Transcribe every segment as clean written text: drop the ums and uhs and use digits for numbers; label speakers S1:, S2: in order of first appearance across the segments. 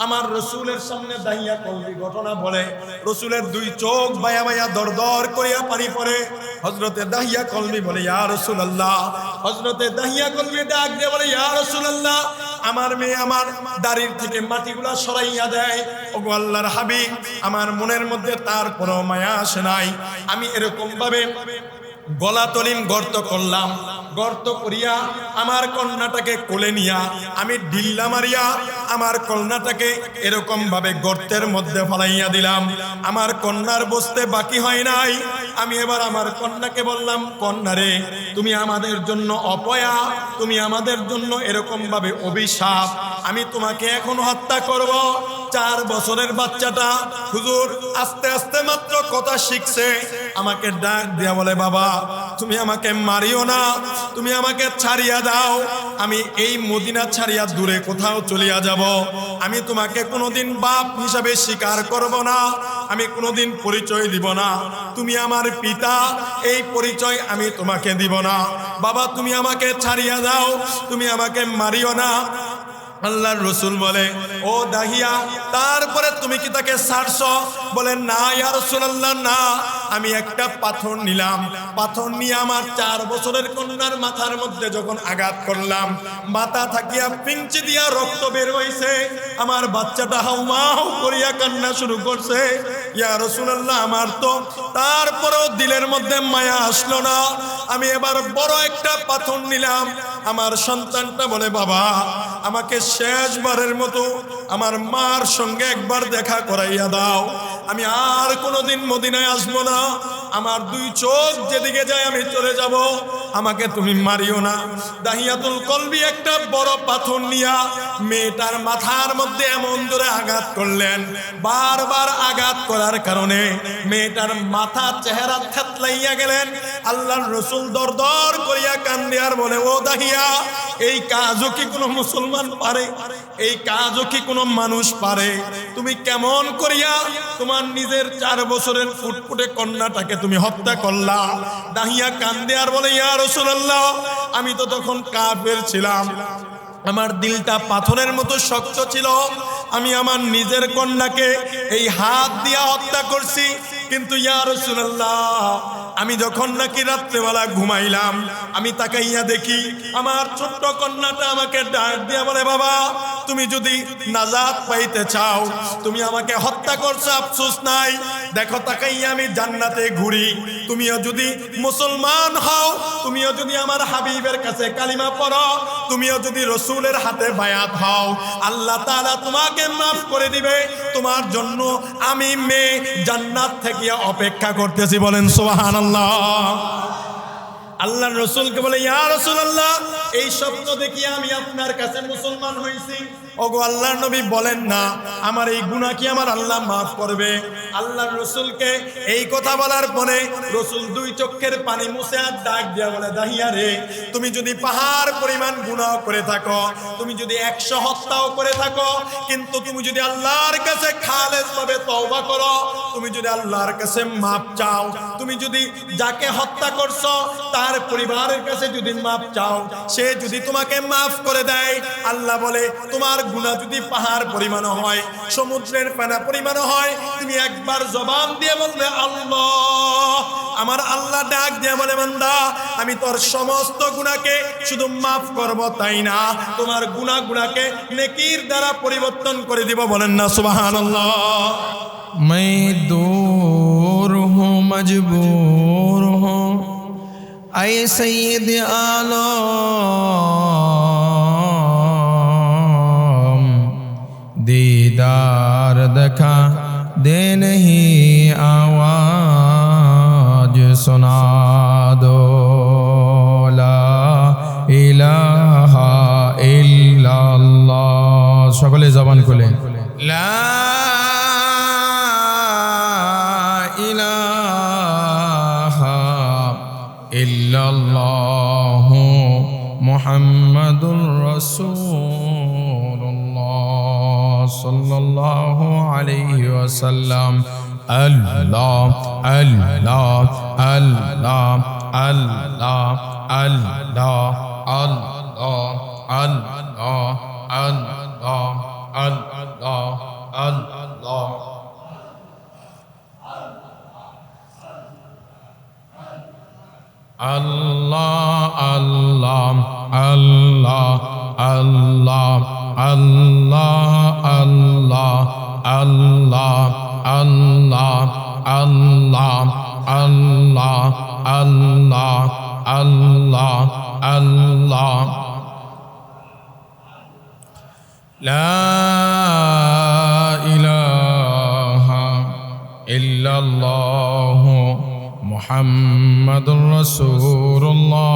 S1: আমার রসুলের সামনে দাঁড়িয়ে কলবি ঘটনা বলে রসুলের দুই চোখ বায়া বায়া দর দর করিয়া পানি পড়ে। হযরতে দাহিয়া কলবি বলে ইয়া রাসূলুল্লাহ, হযরতে দাহিয়া কলবি ডাক দিয়ে বলে ইয়া রাসূলুল্লাহ, আমার মেয়ে আমার দাড়ির থেকে মাটিগুলা সরাইয়া দেয়। ওগো আল্লাহর হাবিব, আমার মনের মধ্যে তারপরও মায়া আসে নাই। আমি এরকম ভাবে গলা তলিন গর্ত করলাম, গর্ত করিয়া আমার কন্যাটাকে কোলে নিয়া আমি ঢিল্লা মারিয়া আমার কন্যাটাকে এরকম ভাবে গর্তের মধ্যে ফলাইয়া দিলাম। আমার কন্যার বসতে বাকি হয় নাই। আমি এবার আমার কন্যাকে বললাম, কন্যা রে, তুমি আমাদের জন্য অপয়া, তুমি আমাদের জন্য এরকম ভাবে অভিশাপ। আমি তোমাকে এখন হত্যা করব। 4 বছরের বাচ্চাটা হুজুর আস্তে আস্তে মাত্র কথা শিখছে। আমাকে ডাক দিয়া বলে, বাবা তুমি আমাকে মারিও না, তুমি আমাকে ছাড়িয়া দাও। আমি এই মদিনা ছাড়িয়া দূরে কোথাও চলিয়া যাব। আমি তোমাকে কোনোদিন বাপ হিসাবে স্বীকার করব না, আমি কোনোদিন পরিচয় দিব না। তুমি আমার পিতা, এই পরিচয় আমি তোমাকে দিব না। বাবা তুমি আমাকে ছাড়িয়া দাও, তুমি আমাকে মারিও না। আল্লাহর রাসূল বলে, ও দাহিয়া, তারপরে তুমি কি তাকে ছাড়ছো? বলে, না ইয়া রাসূলুল্লাহ, না। আমি একটা পাথর নিলাম, পাথর নিয়ে আমার 4 বছরের কন্যার মাথার মধ্যে যখন আঘাত করলাম, মাথা থাকিয়া পিঞ্চি দিয়া রক্ত বের হইছে। আমার বাচ্চাটা হাউমাউ করিয়া কান্না শুরু করছে। ইয়া রাসূলুল্লাহ, আমার তো তারপরেও দিলের মধ্যে মায়া আসলো না। আমি এবার বড় একটা পাথর নিলাম। আমার সন্তানটা বলে, বাবা আমাকে শেষবারের মতো আমার মার সঙ্গে একবার দেখা করাইয়া দাও, আমি আর কোনোদিন মদিনায় আসবো না। আমার 2 চোখ যেদিকে যায় আমি চলে যাব, আমাকে তুমি মারিও না। দাহিয়াতুল কলবি একটা বড় পাথর নিয়া মেয়েটার মাথার মধ্যে এমন জোরে আঘাত করলেন, বারবার আঘাত করার কারণে মেয়েটার মাথা চেহারা থেতলাইয়া গেলেন। আল্লাহর রাসূল দর দর করিয়া কান্দে আর বলে, ও দাহিয়া, এই কাজও কি কোনো মুসলমান পারে? এই কাজও কি কোনো মানুষ পারে? তুমি কেমন করিয়া তোমার নিজের 4 বছরের ফুটফুটে কন্যাটাকে তুমি হত্যা করলা? দাহিয়া কান্দে আর বলে, ইয়া রাসূলুল্লাহ, আমি তো তখন কাফের ছিলাম, আমার দিলটা পাথরের মতো শক্ত ছিল। আমি আমার নিজের কন্যাকে এই হাত দিয়া হত্যা করছি। কিন্তু ইয়া রাসূলুল্লাহ, আমি যখন নাকি রাত্রেবেলা ঘুমাইলাম, আমি তাকাইয়া দেখি আমার ছোট্ট কন্যাটা আমাকে ডাক দিয়া বলে, বাবা তুমি যদি নাজাত পাইতে চাও, তুমি আমাকে হত্যা করছো, আফসোস নাই। দেখো তাকাইয়া আমি জান্নাতে ঘুরি। তুমিও যদি মুসলমান হও, তুমিও যদি আমার হাবিবের কাছে কালিমা পড়ো, তুমিও যদি রসুলের হাতে বায়াত হও, আল্লাহ তাআলা তোমাকে মাফ করে দিবে। তোমার জন্য আমি মেয়ে জান্নাত থেকে অপেক্ষা করতেছি। বলেন সুবহানাল্লাহ। আল্লাহর রাসূলকে বলে, ইয়া রাসূলুল্লাহ, এই স্বপ্ন দেখিয়ে আমি আপনার কাছে মুসলমান হইছি। ওগো আল্লাহর নবী, বলেন না আমার এই গুনাহ কি আমার আল্লাহ মাফ করবে? আল্লাহর রাসূলকে এই কথা বলার পরে রাসূল 2 চোখের পানি মুছে আর ডাক দিয়া বলে, দাহিয়া রে, তুমি যদি পাহাড় পরিমাণ গুনাহ করে থাকো, তুমি যদি 100 হত্যাও করে থাকো, কিন্তু তুমি যদি আল্লাহর কাছে খালেস ভাবে তওবা করো, তুমি যদি আল্লাহর কাছে মাফ চাও, তুমি যদি যাকে হত্যা করছো তার পরিবারের কাছে যদি মাফ চাও, সে যদি তোমাকে মাফ করে দেয়, আল্লাহ বলে তোমার গুনাহ যদি পাহাড় পরিমাণ হয়, সমুদ্রের পানা পরিমাণ হয়, তুমি একবার জবান দিয়ে বলবে আল্লাহ, আমার আল্লাহ ডাক দিয়ে বলে, বান্দা আমি তোর সমস্ত গুনাহকে শুধু মাফ করব তাই না, তোমার গুনাহগুলোকে নেকির দ্বারা পরিবর্তন করে দিব। বলেন না সুবহানাল্লাহ।
S2: मैं दूर हूँ मजबूर हूँ ऐ सैयद आलम, दीदार दिखा दे नहीं आवाज सुना दो, ला इलाहा इल्लल्लाह। সকলে জবান খুলে লা ইল্লাল্লাহু মুহাম্মাদুর রাসূলুল্লাহ সাল্লাল্লাহু আলাইহি ওয়াসাল্লাম। আল্লাহ আল্লাহ আল্লাহ আল্লাহ আল্লাহ আল্লাহ আল্লাহ আল্লাহ আল্লাহ আল্লাহ আল্লাহ আল্লাহ আল্লাহ আল্লাহ আল্লাহ আল্লাহ আল্লাহ আল্লাহ আল্লাহ আল্লাহ আল্লাহ আল্লাহ আল্লাহ লা ইলাহা ইল্লাল্লাহ মুহাম্মাদুর রাসূলুল্লাহ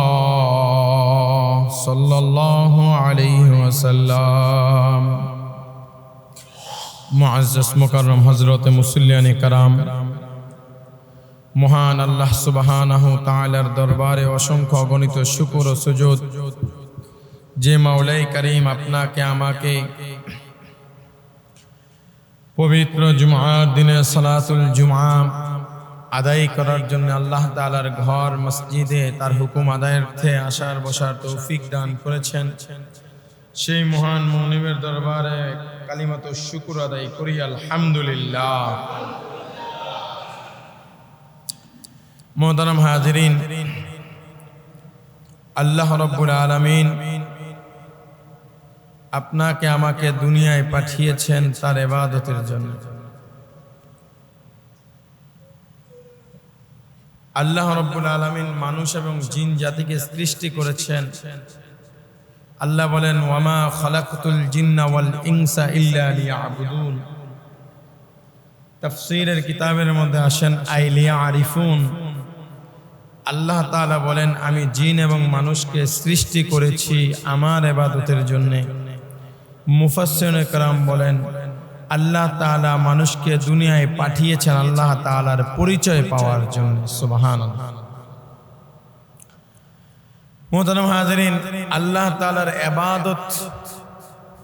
S2: সাল্লাল্লাহু আলাইহি ওয়াসাল্লাম। মুআজ্জাজ মুকাররম হযরত মুসল্লিয়ানে কারাম, মহান আল্লাহ সুবহানাহু তাআলার দরবারে অসংখ্য অগণিত শুকর ও সুজুদ, যে মাওলাই করিম আপনাকে আমাকে পবিত্র জুমার দিনে সালাতুল জুমা আদায় করার জন্য আল্লাহ তাআলার ঘর মসজিদে তার হুকুম আদায়ার্থে আসার বসার তৌফিক দান করেছেন, সেই মহান মুনিবের দরবারে কালিমাত শুকর আদায় করি আলহামদুলিল্লাহ। মোহতারাম হাজিরিন, আল্লাহ রাব্বুল আলামিন আপনাকে আমাকে দুনিয়ায় পাঠিয়েছেন তার ইবাদতের জন্য। আল্লাহ রাব্বুল আলামিন মানুষ এবং জিন জাতিকে সৃষ্টি করেছেন। আল্লাহ বলেন, ওয়ামা খালাকতুল জিন্না ওয়াল ইনসা ইল্লা লিয়াবুদুন। তাফসীরের কিতাবের মধ্যে আসেন আই লিয়ারিফুন। আল্লাহ তাআলা বলেন, আমি জিন এবং মানুষকে সৃষ্টি করেছি আমার ইবাদতের জন্য। মুফাসসিরিনে কেরাম বলেন, আল্লাহ তাআলা মানুষকে দুনিয়ায় পাঠিয়েছেন আল্লাহ তাআলার পরিচয় পাওয়ার জন্য। সুবহানাল্লাহ। মুহতারাম হাজিরিন, আল্লাহ তাআলার ইবাদত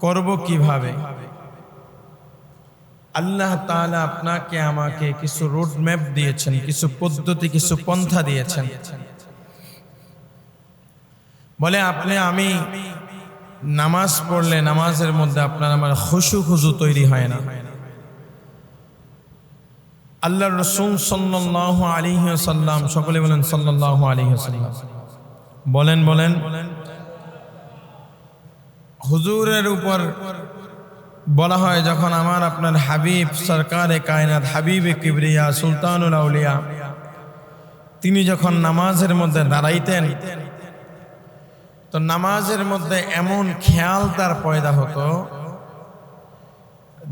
S2: করব কিভাবে? আল্লাহ তাআলা আপনাকে আমাকে কিছু রোড ম্যাপ দিয়েছেন, কিছু পদ্ধতি, কিছু পন্থা দিয়েছেন। বলে আমি নামাজ পড়লে নামাজের মধ্যে আপনার আমার খুশু তৈরি হয় না। আল্লাহর রাসূল সাল্লাল্লাহু আলাইহি ওয়াসাল্লাম, সকলে বলেন সাল্লাল্লাহু আলাইহি ওয়াসাল্লাম, বলেন হুজুরের উপর বলা হয়, যখন আমার আপনার হাবিব সরকারে কায়নাত হাবিবে কিবরিয়া সুলতানুল আউলিয়া তিনি যখন নামাজের মধ্যে দাঁড়াইতেন, তো নামাজের মধ্যে এমন খেয়াল তার পয়দা হতো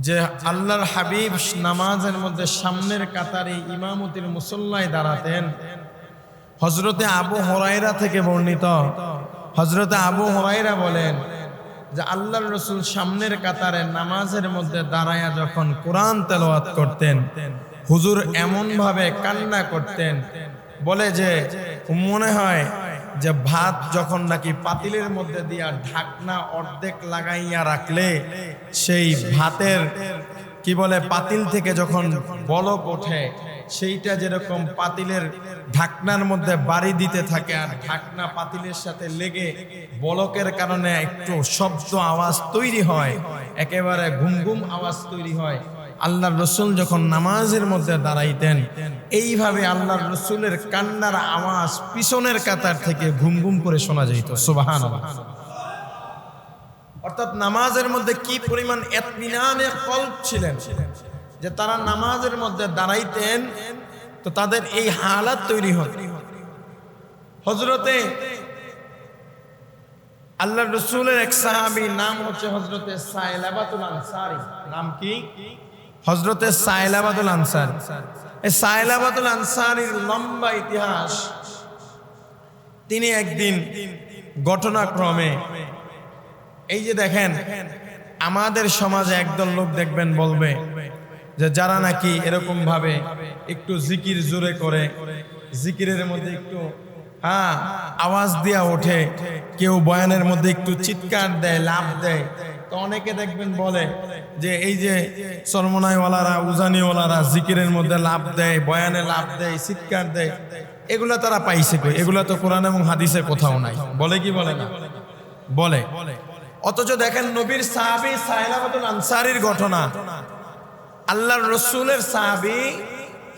S2: যে আল্লাহর হাবিব নামাজের মধ্যে সামনের কাতারে ইমামতির মুসল্লায় দাঁড়াতেন। হযরতে আবু হুরায়রা থেকে বর্ণিত, হযরতে আবু হুরায়রা বলেন যে আল্লাহর রাসূল সামনের কাতারে নামাজের মধ্যে দাঁড়ায়া যখন কোরআন তেলাওয়াত করতেন, হুজুর এমন ভাবে কান্না করতেন, বলে যে মনে হয় যে ভাত যখন নাকি পাতিলের মধ্যে দিয়া ঢাকনা অর্ধেক লাগাইয়া রাখলে সেই ভাতের কি বলে পাতিল থেকে যখন বলক ওঠে, সেইটা যেরকম পাতিলের ঢাকনার মধ্যে বাড়ি দিতে থাকে আর ঢাকনা পাতিলের সাথে লেগে বলকের কারণে একটু শব্দ আওয়াজ তৈরি হয়, একেবারে ঘুম আওয়াজ তৈরি হয়। আল্লাহর রাসূল যখন নামাজের মধ্যে দাঁড়াইতেন, এইভাবে আল্লাহর রাসূলের কান্নার আওয়াজ পিছনের কাতার থেকে ঘুম করে শোনা যেত। সুবহানাল্লাহ। অর্থাৎ নামাজের মধ্যে কি পরিমাণ ইতমিনানে কলব ছিলেন যে তারা নামাজের মধ্যে দাঁড়াইতেন তো তাদের এই হালাত তৈরি হয়। হযরতে আল্লাহর রাসূলের এক সাহাবী, নাম হচ্ছে হযরতে সাইলাবাতুল আনসারী। নাম কি? হযরতে সাইলাবাতুল আনসারী। এই সাইলাবাতুল আনসারীর লম্বা ইতিহাস। তিনি একদিন ঘটনাক্রমে, এই যে দেখেন আমাদের সমাজে একদল লোক দেখবেন বলবে যে যারা নাকি এরকম ভাবে একটু জিকির জোরে করে, জিকিরের মধ্যে একটু আওয়াজ দিয়া ওঠে, কেউ বয়ানের মধ্যে একটু চিৎকার দেয়, লাফ দেয়, তো অনেকে দেখবেন বলে যে এই যে সরমনাইওয়ালারা, উজানিওয়ালারা জিকিরের মধ্যে লাফ দেয়, বয়ানে লাফ দেয়, চিৎকার দেয়, এগুলা তারা পাইছে কই? এগুলা তো কোরআন এবং হাদিসে কোথাও নাই। বলে কি বলে না? বলে। অথচ দেখেন নবীর সাহাবী সাইলাবাতুল আনসারীর ঘটনা, আল্লাহর রসুলের সাহাবী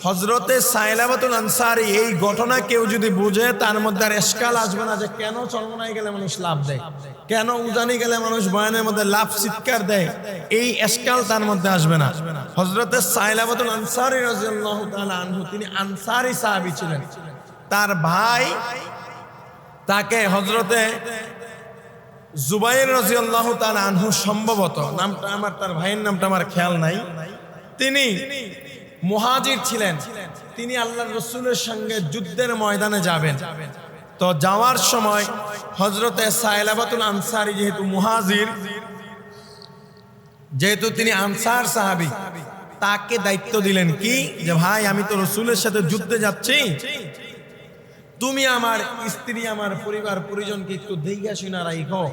S2: হযরতে সাইলাবাতুল আনসারী, এই ঘটনা কেউ যদি বুঝে তার মধ্যে আর এশকাল আসবে না যে কেন চরমনায় গেলে মানুষ লাভ দেয়, কেন উজানি গেলে মানুষ বয়ানের মধ্যে লাভ চিৎকার দেয়, এই এশকাল তার মধ্যে আসবে না। হযরতে সাইলাবাতুল আনসারী রাদিয়াল্লাহু তাআলা আনহু, তিনি আনসারী সাহাবী ছিলেন। তার ভাই তাকে হযরতে জুবাইর রাদিয়াল্লাহু তাআলা আনহু, সম্ভবত নামটা আমার, তার ভাইয়ের নামটা আমার খেয়াল নাই, তিনি মুহাজির ছিলেন। তিনি আল্লাহর রাসূলের সঙ্গে যুদ্ধের ময়দানে যাবেন। তো যাওয়ার সময় হযরতে সাইলাবাতুল আনসারী যেহেতু মুহাজির, যেহেতু তিনি আনসার সাহাবী, তাকে দায়িত্ব দিলেন কি যে ভাই আমি তো রাসূলের সাথে যুদ্ধে যাচ্ছি, তুমি আমার স্ত্রী আমার পরিবার পরিজনকে একটু দেখে শুনে রাখো,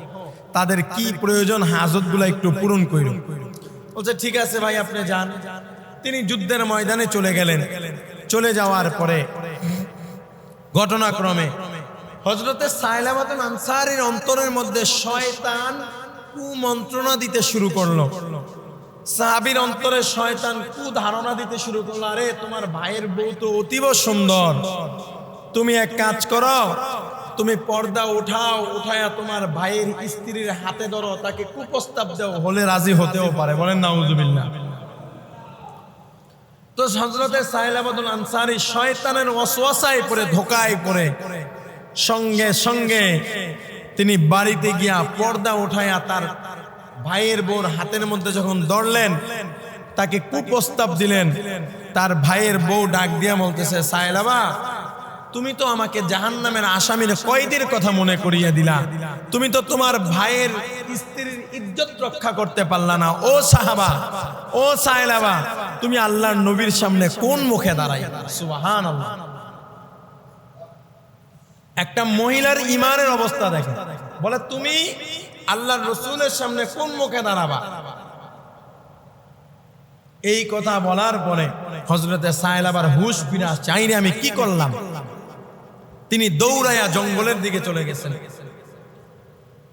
S2: তাদের কি প্রয়োজন হাজতগুলো একটু পূরণ করো। বলছে ঠিক আছে ভাই আপনি যান। তিনি যুদ্ধের ময়দানে চলে গেলেন। চলে যাওয়ার পরে ঘটনাক্রমে হযরতে সাইলাবাতুল আনসারীর অন্তরের মধ্যে শয়তান কুমন্ত্রণা দিতে শুরু করলো। সাহাবীর অন্তরে শয়তান কুধারণা দিতে শুরু করলো, আরে তোমার ভাইয়ের বউ তো অতীব সুন্দর, তুমি এক কাজ করো, তুমি পর্দা উঠাও, উঠায়া তোমার ভাইয়ের স্ত্রীর হাতে ধরো, তাকে কুপ্রস্তাব দাও, হলে রাজি হতেও পারে। বলেন নাউজুবিল্লাহ। তো হযরতে সাইলাবাতুল আনসারী শয়তানের ওয়াসওয়াসায় পড়ে, ধোঁকায় পড়ে সঙ্গে সঙ্গে তিনি বাড়িতে গিয়া পর্দা উঠায়া তার ভাইয়ের বউর হাতের মধ্যে যখন ধরলেন, তাকে কুপ্রস্তাব দিলেন। তার ভাইয়ের বউ ডাক দিয়া বলতেছে, সাইলাবা তুমি তো আমাকে জাহান্নামের আসামির কয়েদির কথা মনে করিয়ে দিলা, তুমি তো তোমার ভাইয়ের স্ত্রীর ইজ্জত রক্ষা করতে পারলা না। ও সাহাবা, ও সাইলাবা, তুমি আল্লাহর নবীর সামনে কোন মুখে দাঁড়াইলা? সুবহানাল্লাহ। একটা মহিলার ঈমানের অবস্থা দেখে, বলে তুমি আল্লাহর রাসূলের সামনে কোন মুখে দাঁড়াবা? এই কথা বলার পরে হযরতে সাইলাবার হুঁশ ফিরে আসছে, আইরে আমি কি করলাম। তিনি দৌড়াইয়া জঙ্গলের দিকে চলে গেছেন।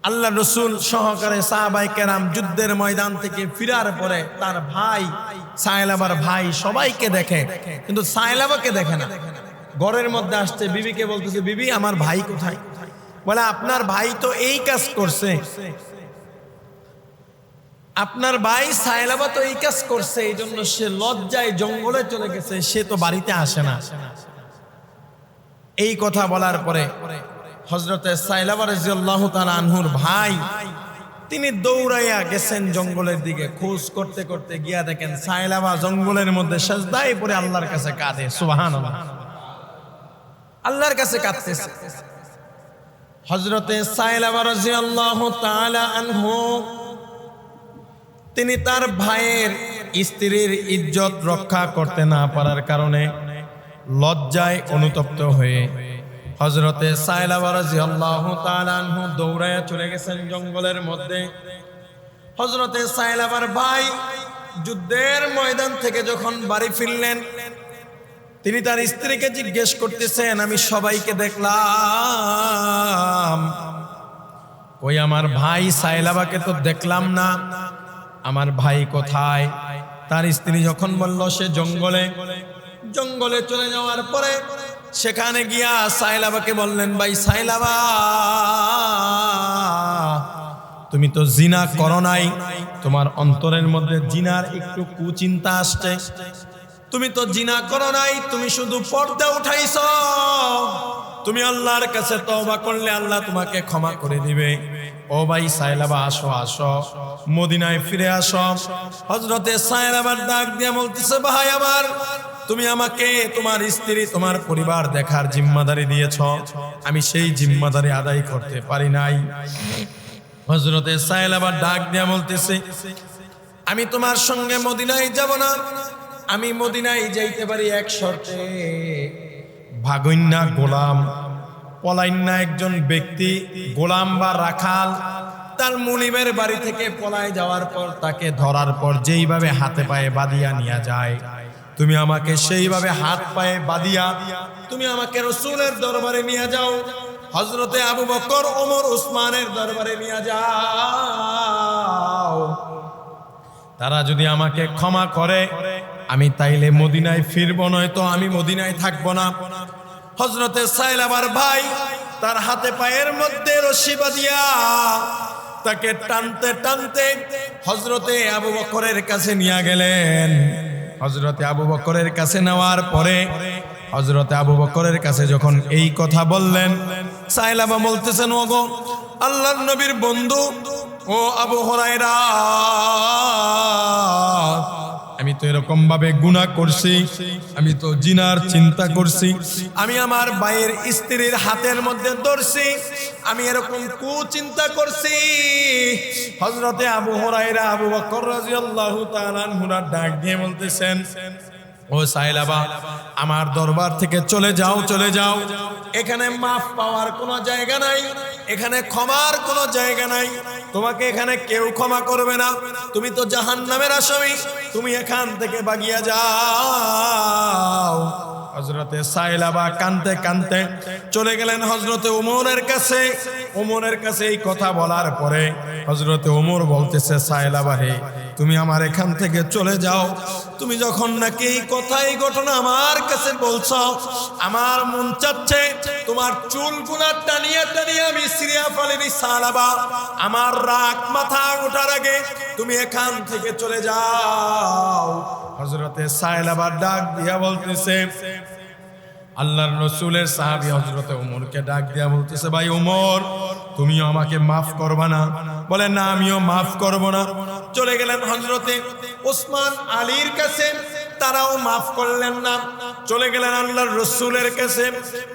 S2: আল্লাহর রাসূল সহকারে সাহাবায়ে কেরাম যুদ্ধের ময়দান থেকে ফিরার পরে তার ভাই, সাইলাবার ভাই সবাইকে দেখে, কিন্তু সাইলাবাকে দেখে না। ঘরের মধ্যে আসছে, বিবিকে বলতেছে, বিবি আমার ভাই কোথায়? বলে আপনার ভাই তো এই কাজ করছে, আপনার ভাই সাইলাবা তো এই কাজ করছে, এই জন্য সে লজ্জায় জঙ্গলে চলে গেছে, সে তো বাড়িতে আসে না। এই কথা বলার পরে হযরতে সাইলাবা রাদিয়াল্লাহু তাআলা আনহুর ভাই, তিনি দৌড়াইয়া গেছেন জঙ্গলের দিকে। খোঁজ করতে করতে গিয়া দেখেন সাইলাবা জঙ্গলের মধ্যে সিজদায় পড়ে আল্লাহর কাছে কাঁদে। সুবহানাল্লাহ, আল্লাহর কাছে কাঁদতেছে। হযরতে সাইলাবা রাদিয়াল্লাহু তাআলা আনহু, তিনি তার ভাইয়ের স্ত্রীর ইজ্জত রক্ষা করতে না পারার কারণে লজ্জায় অনুতপ্ত হয়ে হযরতে সাইলাবা রাদিয়াল্লাহু তাআলা আনহু দৌড়ায়া চলে গেছেন জঙ্গলের মধ্যে। হযরতে সাইলাবার ভাই যুদ্ধের ময়দান থেকে যখন বাড়ি ফিরলেন, তিনি তার স্ত্রীকে জিজ্ঞেস করতেছেন, আমি সবাইকে দেখলাম, কই আমার ভাই সাইলাবাকে তো দেখলাম না, আমার ভাই কোথায়? তার স্ত্রী যখন বলল সে জঙ্গলে চলে যাওয়ার পরে সেখানে গিয়া সাইলাবাকে বললেন, ভাই সাইলাবা, তুমি তো জিনা করো নাই, তোমার অন্তরের মধ্যে জিনার একটু কুচিন্তা আসছে, তুমি তো জিনা করো নাই, তুমি শুধু পর্দা উঠাইছো, তুমি আল্লাহর কাছে তওবা করলে আল্লাহ তোমাকে ক্ষমা করে দিবে। ও ভাই সাইলাবা, আসো আসো, মদিনায় ফিরে আসো। হযরতে সাইলাবার ডাক দিয়ে বলতেছে, ভাই আমার, তুমি আমাকে তোমার স্ত্রী তোমার পরিবার দেখার জিম্মাদারি দিয়েছ, আমি সেই জিম্মাদারি আদায় করতে পারি নাই। হযরতে সাইলাবার ডাক দিয়ে বলতেছে, আমি তোমার সঙ্গে মদিনায় যাব না, আমি মদিনায় যাইতে পারি এক শর্তে, ভাগইন্না গোলাম, পলাইন্না একজন ব্যক্তি, গোলাম বা রাখাল, তার মুনিবের বাড়ি থেকে পলায় যাওয়ার পর তাকে ধরার পর যেইভাবে হাতে পায়ে বাঁধিয়া নিয়ে যায়, তুমি আমাকে সেইভাবে হাত পায়ে বাঁধিয়া তুমি আমাকে রাসূলের দরবারে নিয়ে যাও।
S1: হযরতে আবু বকর ওমর উসমানের দরবারে নিয়ে যাও,
S2: তারা যদি আমাকে ক্ষমা করে আমি তাইলে মদিনায় ফিরবো, নয়তো আমি মদিনায় থাকবো না।
S1: হযরতে সাইলাবার ভাই তার হাতে পায়ের মধ্যে রশি বাঁধিয়া তাকে টানতে টানতে হযরতে আবু বকরের কাছে নিয়ে গেলেন।
S2: হযরতে আবু বকরের কাছে নেওয়ার পরে হযরতে আবু বকরের কাছে যখন এই কথা বললেন,
S1: সাইলাবা বলতেছেন, ওগো আল্লাহর নবীর বন্ধু ও আবু হুরায়রা,
S2: আমি তো এরকম ভাবে গুনাহ করছি, আমি তো জিনার চিন্তা করছি,
S1: আমি আমার ভাইয়ের স্ত্রীর হাতের মধ্যে ধরছি, আমি এরকম কুচিন্তা করছি। হযরতে আবু হুরায়রা আবু বকর রাদিয়াল্লাহু তাআলা আনহুরা ডাক দিয়ে বলতেছেন,
S2: ও সাইলাবা, আমার দরবার থেকে চলে যাও, চলে যাও।
S1: এখানে মাফ পাওয়ার কোনো জায়গা নাই, এখানে ক্ষমার কোনো জায়গা নাই, তোমাকে এখানে কেউ ক্ষমা করবে না, তুমি তো জাহান্নামের আসামি, তুমি এখান থেকে ভাগিয়া যাও।
S2: হযরতে সাইলাবা কানতে কানতে চলে গেলেন হযরতে ওমরের কাছে। ওমরের কাছে এই কথা বলার পরে হযরতে ওমর বলতেছে, সাইলাবা রে, তুমি আমার এখান থেকে চলে যাও।
S1: তুমি যখন নাকি এই কথা এই ঘটনা আমার কাছে বলছো, আমার মন চাচ্ছে তোমার চুলগুলা টানিয়ে টানিয়ে আমি সিরিয়া ফেলিনি সালাবা। আমার রাগ মাথা ওঠার আগে তুমি এখান থেকে চলে যাও।
S2: হযরতে সাইলাবা ডাক দিয়া বলতেছে, আল্লাহর রাসূলের সাহাবী হযরতে ওমরকে ডাক দিয়া বলতেছে, ভাই ওমর, তুমিও আমাকে মাফ করবা না?
S1: বলে, না, আমিও মাফ করব না। চলে গেলেন হযরতে ওসমান আলীর কাছে, তারাও মাফ করলেন না। চলে গেলেন আল্লাহর রাসূলের কাছে।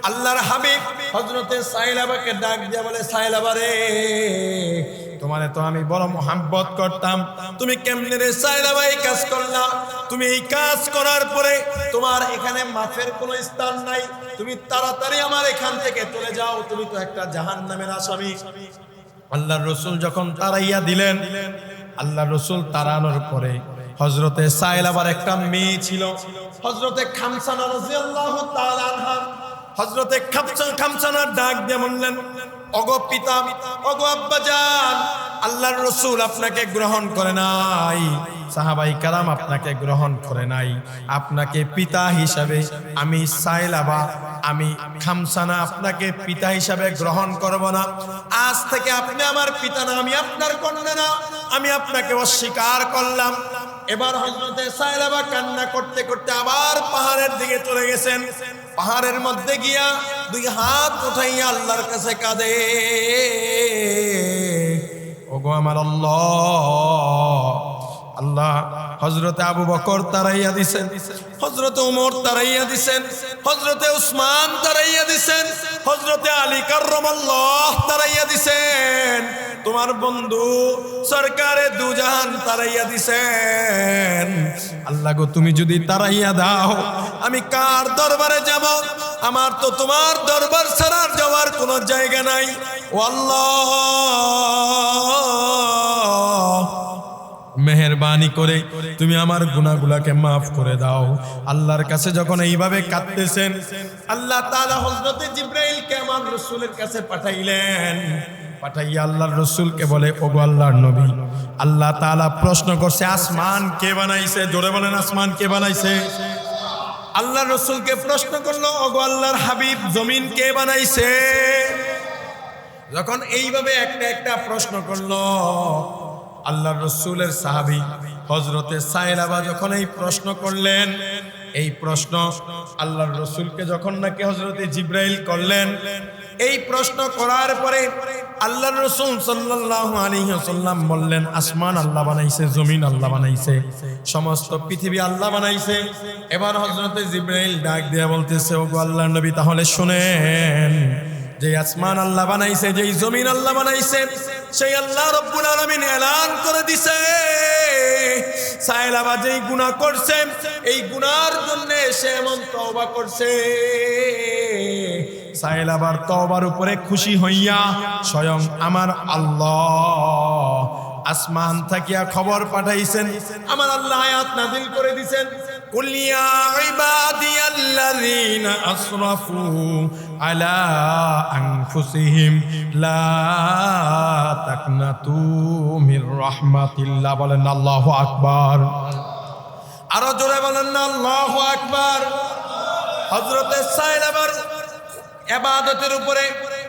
S1: আল্লাহর হাবিব হযরতে সাইলাবাকে ডাক দিয়া বলে, সাইলাবা রে,
S2: তোমারে তো আমি বড় মোহাব্বত করতাম,
S1: তুমি কেমনে রে সাইলাবা এই কাজ করলা? তুমি এই কাজ করার পরে তোমার এখানে মাফের কোনো স্থান নাই, তুমি তাড়াতাড়ি আমার এখান থেকে চলে যাও, তুমি তো একটা জাহান্নামের আসামি।
S2: আল্লাহর রাসূল যখন তাড়াইয়া দিলেন, আল্লাহর রাসূল তাড়ানোর পরে হযরতে সাইলাবার একটা মেয়ে ছিল,
S1: হযরতে খামসানা রাদিয়াল্লাহু তাআলা আনহা। হযরতে খামসানা ডাক দিয়ে বললেন, ওগো পিতা, ওগো আব্বাজান, আল্লাহর রাসূল আপনাকে গ্রহণ করে নাই,
S2: সাহাবাই কারাম আপনাকে গ্রহণ করে নাই, আপনাকে পিতা হিসাবে আমি সাইলাবা, আমি খামসানা আপনাকে পিতা হিসাবে গ্রহণ করব না।
S1: আজ থেকে আপনি আমার পিতা না, আমি আপনার কন্যা না, আমি আপনাকে অস্বীকার করলাম। এবার হযরতে সাইলাবা কান্না করতে করতে আবার পাহাড়ের দিকে চলে গেছেন। পাহাড়ের মধ্যে গিয়া দুই হাত উঠাইয়া আল্লাহর কাছে কাঁদে,
S2: ওগো আমার আল্লাহ, আল্লাহ হযরতে আবু বকর তারাইয়া দিছেন,
S1: হযরতে ওমর তারাইয়া দিছেন, হযরতে উসমান তারাইয়া দিছেন, হযরতে আলী কাররামাল্লাহ তারাইয়া দিছেন, তোমার বন্ধু সরকারে দুজাহান তারাইয়া দিছেন।
S2: আল্লাহ গো, তুমি যদি তারাইয়া দাও,
S1: আমি কার দরবারে যাব? আমার তো তোমার দরবার ছাড়া যাওয়ার কোনো জায়গা নাই। ও আল্লাহ,
S2: মেহেরবানি করে তুমি আমার গুনাহগুলোকে মাফ করে দাও। আল্লাহর কাছে যখন এইভাবে কাঁদতেছেন,
S1: আল্লাহ তাআলা হযরতে জিবরাইলকে আমার রাসূলের কাছে পাঠাইলেন।
S2: পাঠাইয়া আল্লাহর রাসূলকে বলে, ওগো আল্লাহর নবী, আল্লাহ তাআলা প্রশ্ন করছে, আসমান কে বানাইছে? জোরে বলেন, আসমান কে বানাইছে?
S1: আল্লাহর রাসূলকে প্রশ্ন করলো, ওগো আল্লাহর হাবিব, জমিন কে বানাইছে? যখন এইভাবে একটা একটা প্রশ্ন করলো,
S2: আল্লাহর রাসূলের সাহাবী হযরতে সাইলাবা যখন এই প্রশ্ন করলেন, এই প্রশ্ন আল্লাহর রাসূলকে যখন নাকি হযরতে জিবরাইল করলেন,
S1: এই প্রশ্ন করার পরে আল্লাহর রাসূল সাল্লাল্লাহু আলাইহি ওয়াসাল্লাম বললেন, আসমান আল্লাহ বানাইছে, জমিন আল্লাহ বানাইছে, সমস্ত পৃথিবী আল্লাহ বানাইছে। এবার হযরতে জিবরাইল ডাক দিয়ে বলতেছে, ওগো আল্লাহর নবী, তাহলে শুনেন, যে আসমান আল্লাহ বানাইছে, যেই জমিন আল্লাহ বানাইছে, সেই আল্লাহ রব্বুল আলামিন এলান করে দিছে, সাইলাবা যেই গুনাহ করছে, এই গুনার জন্য সে এমন তওবা করছে,
S2: সাইলাবার তওবার উপরে খুশি হইয়া স্বয়ং আমার আল্লাহ আসমান থাকিয়া খবর পাঠাইছেন।
S1: আমার আল্লাহ আয়াত নাযিল করে দিবেন, কুল ইয়া ইবাদিয়াল্লাযীনা আসরাফু আলা আনফুসিহিম লা তাকনাতু মির রাহমাতিল্লাহ। বলেন আল্লাহু আকবার। আরো জোরে বলেন না আল্লাহু আকবার। হযরতে সাইলাবার ইবাদতের উপরে,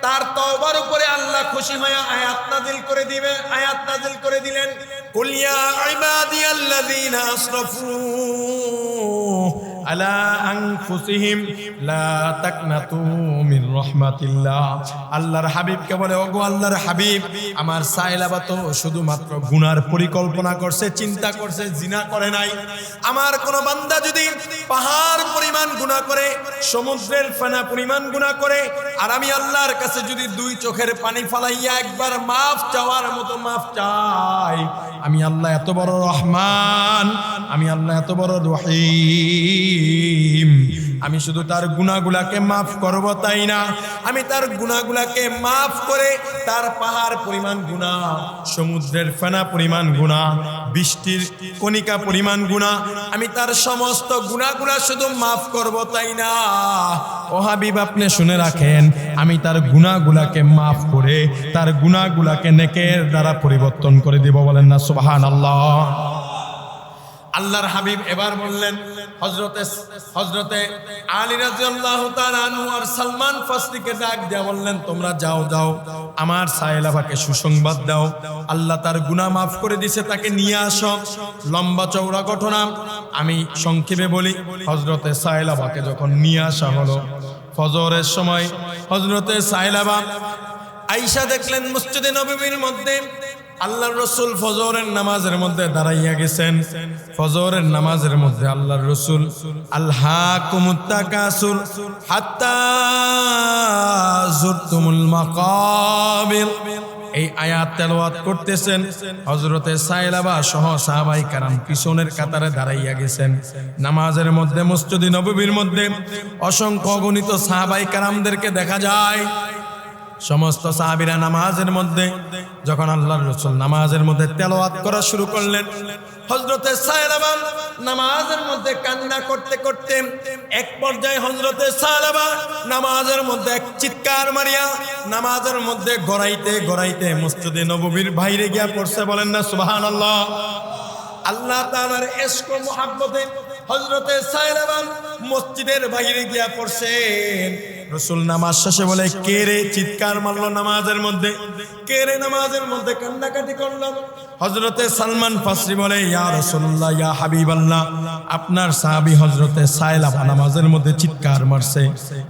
S1: তার তওবার উপরে আল্লাহ খুশি হয়ে আয়াত নাযিল করে দিলেন। কুল ইয়া ইবাদিয়াল্লাযীনা আসরাফু আলা আনফুসিহিম লা তাকনাতু মির রাহমাতিল্লাহ। আল্লাহর হাবিবকে বলে, ওগো আল্লাহর হাবিব, আমার সাইলাবা তো শুধুমাত্র গুনার পরিকল্পনা করছে, চিন্তা করছে, জিনা করে নাই। আমার কোন বান্দা যদি পাহাড় পরিমাণ গুনাহ করে, সমুদ্রের ফেনা পরিমাণ গুনাহ করে, আর আমি আল্লাহর কাছে যদি দুই চোখের পানি ফালাইয়া একবার মাফ চাওয়ার মতো মাফ চাই, আমি আল্লাহ এত বড় রহমান, আমি আল্লাহ এত বড় রহিম, আমি শুধু তার গুনাহগুলাকে মাফ করব তাই না, আমি তার গুনাহগুলাকে মাফ করে তার পাহাড় পরিমাণ গুনাহ, সমুদ্রের ফেনা পরিমাণ গুনাহ, বৃষ্টির কণিকা পরিমাণ গুনাহ, আমি তার সমস্ত গুনাহগুলা শুধু মাফ করব তাই না, ও হাবিব আপনি শুনে রাখেন, আমি তার গুনাহগুলাকে মাফ করে তার গুনাহগুলাকে নেকের দ্বারা পরিবর্তন করে দিব। বলেন না সুবহানাল্লাহ। আল্লাহর হাবিব এবার বললেন, হযরতে আলী রাদিয়াল্লাহু তাআলা আনহু আর সালমান ফারসিকে ডাক দিয়ে বললেন, তোমরা যাও আমার সাইলাবাকে সুসংবাদ দাও, আল্লাহ তার গুনাহ মাফ করে দিয়েছে, তাকে নিয়ে আসো। লম্বা চওড়া ঘটনা আমি সংক্ষেপে বলি। হযরতে সাইলাবাকে যখন নিয়ে আসা হলো, ফজরের সময় হযরতে সাইলাবা আয়েশা দেখলেন মসজিদে নববীর মধ্যে আল্লাহর রাসূল ফজরের নামাজের মধ্যে দাঁড়াইয়া গেছেন। ফজরের নামাজের মধ্যে আল্লাহর রাসূল আলহাকুমুত তাকাসুর হাত্তা যুরতুমুল মাকাবির, এই আয়াত তেলাওয়াত করতেছেন। হযরতে সাইলাবা সহ সাহাবায়ে কেরাম পিছনের কাতারে দাঁড়াইয়া গেছেন। নামাজের মধ্যে মসজিদে নববীর মধ্যে অসংখ্য অগণিত সাহাবায়ে কেরামদেরকে দেখা যায়। সমস্ত সাহাবীরা নামাজের মধ্যে, যখন আল্লাহর রাসূল নামাজের মধ্যে তেলাওয়াত করা শুরু করলেন, হযরতে সাইলাবা নামাজের মধ্যে কান্না করতে করতে এক পর্যায়ে হযরতে সাইলাবা নামাজের মধ্যে এক চিৎকার মারিয়া নামাজের মধ্যে গড়াইতে মসজিদে নববীর বাইরে গিয়া পড়ছে। বলেন না সুবহানাল্লাহ। আল্লাহ তাআলার ইশক ও মুহাব্বতে হযরতে সাইলাবা মসজিদের বাইরে গিয়া পড়ছেন। রাসূল নামাজ শেষে বলে, কে রে চিৎকার মারলো নামাজের মধ্যে, কে রে নামাজের মধ্যে কান্নাকাটি করলো? হযরতে সালমান ফারসি বলে, ইয়া রাসূলুল্লাহ, ইয়া হাবিবাল্লাহ, আপনার সাহাবী হযরতে সাইলাবা নামাজের মধ্যে চিৎকার মারছে।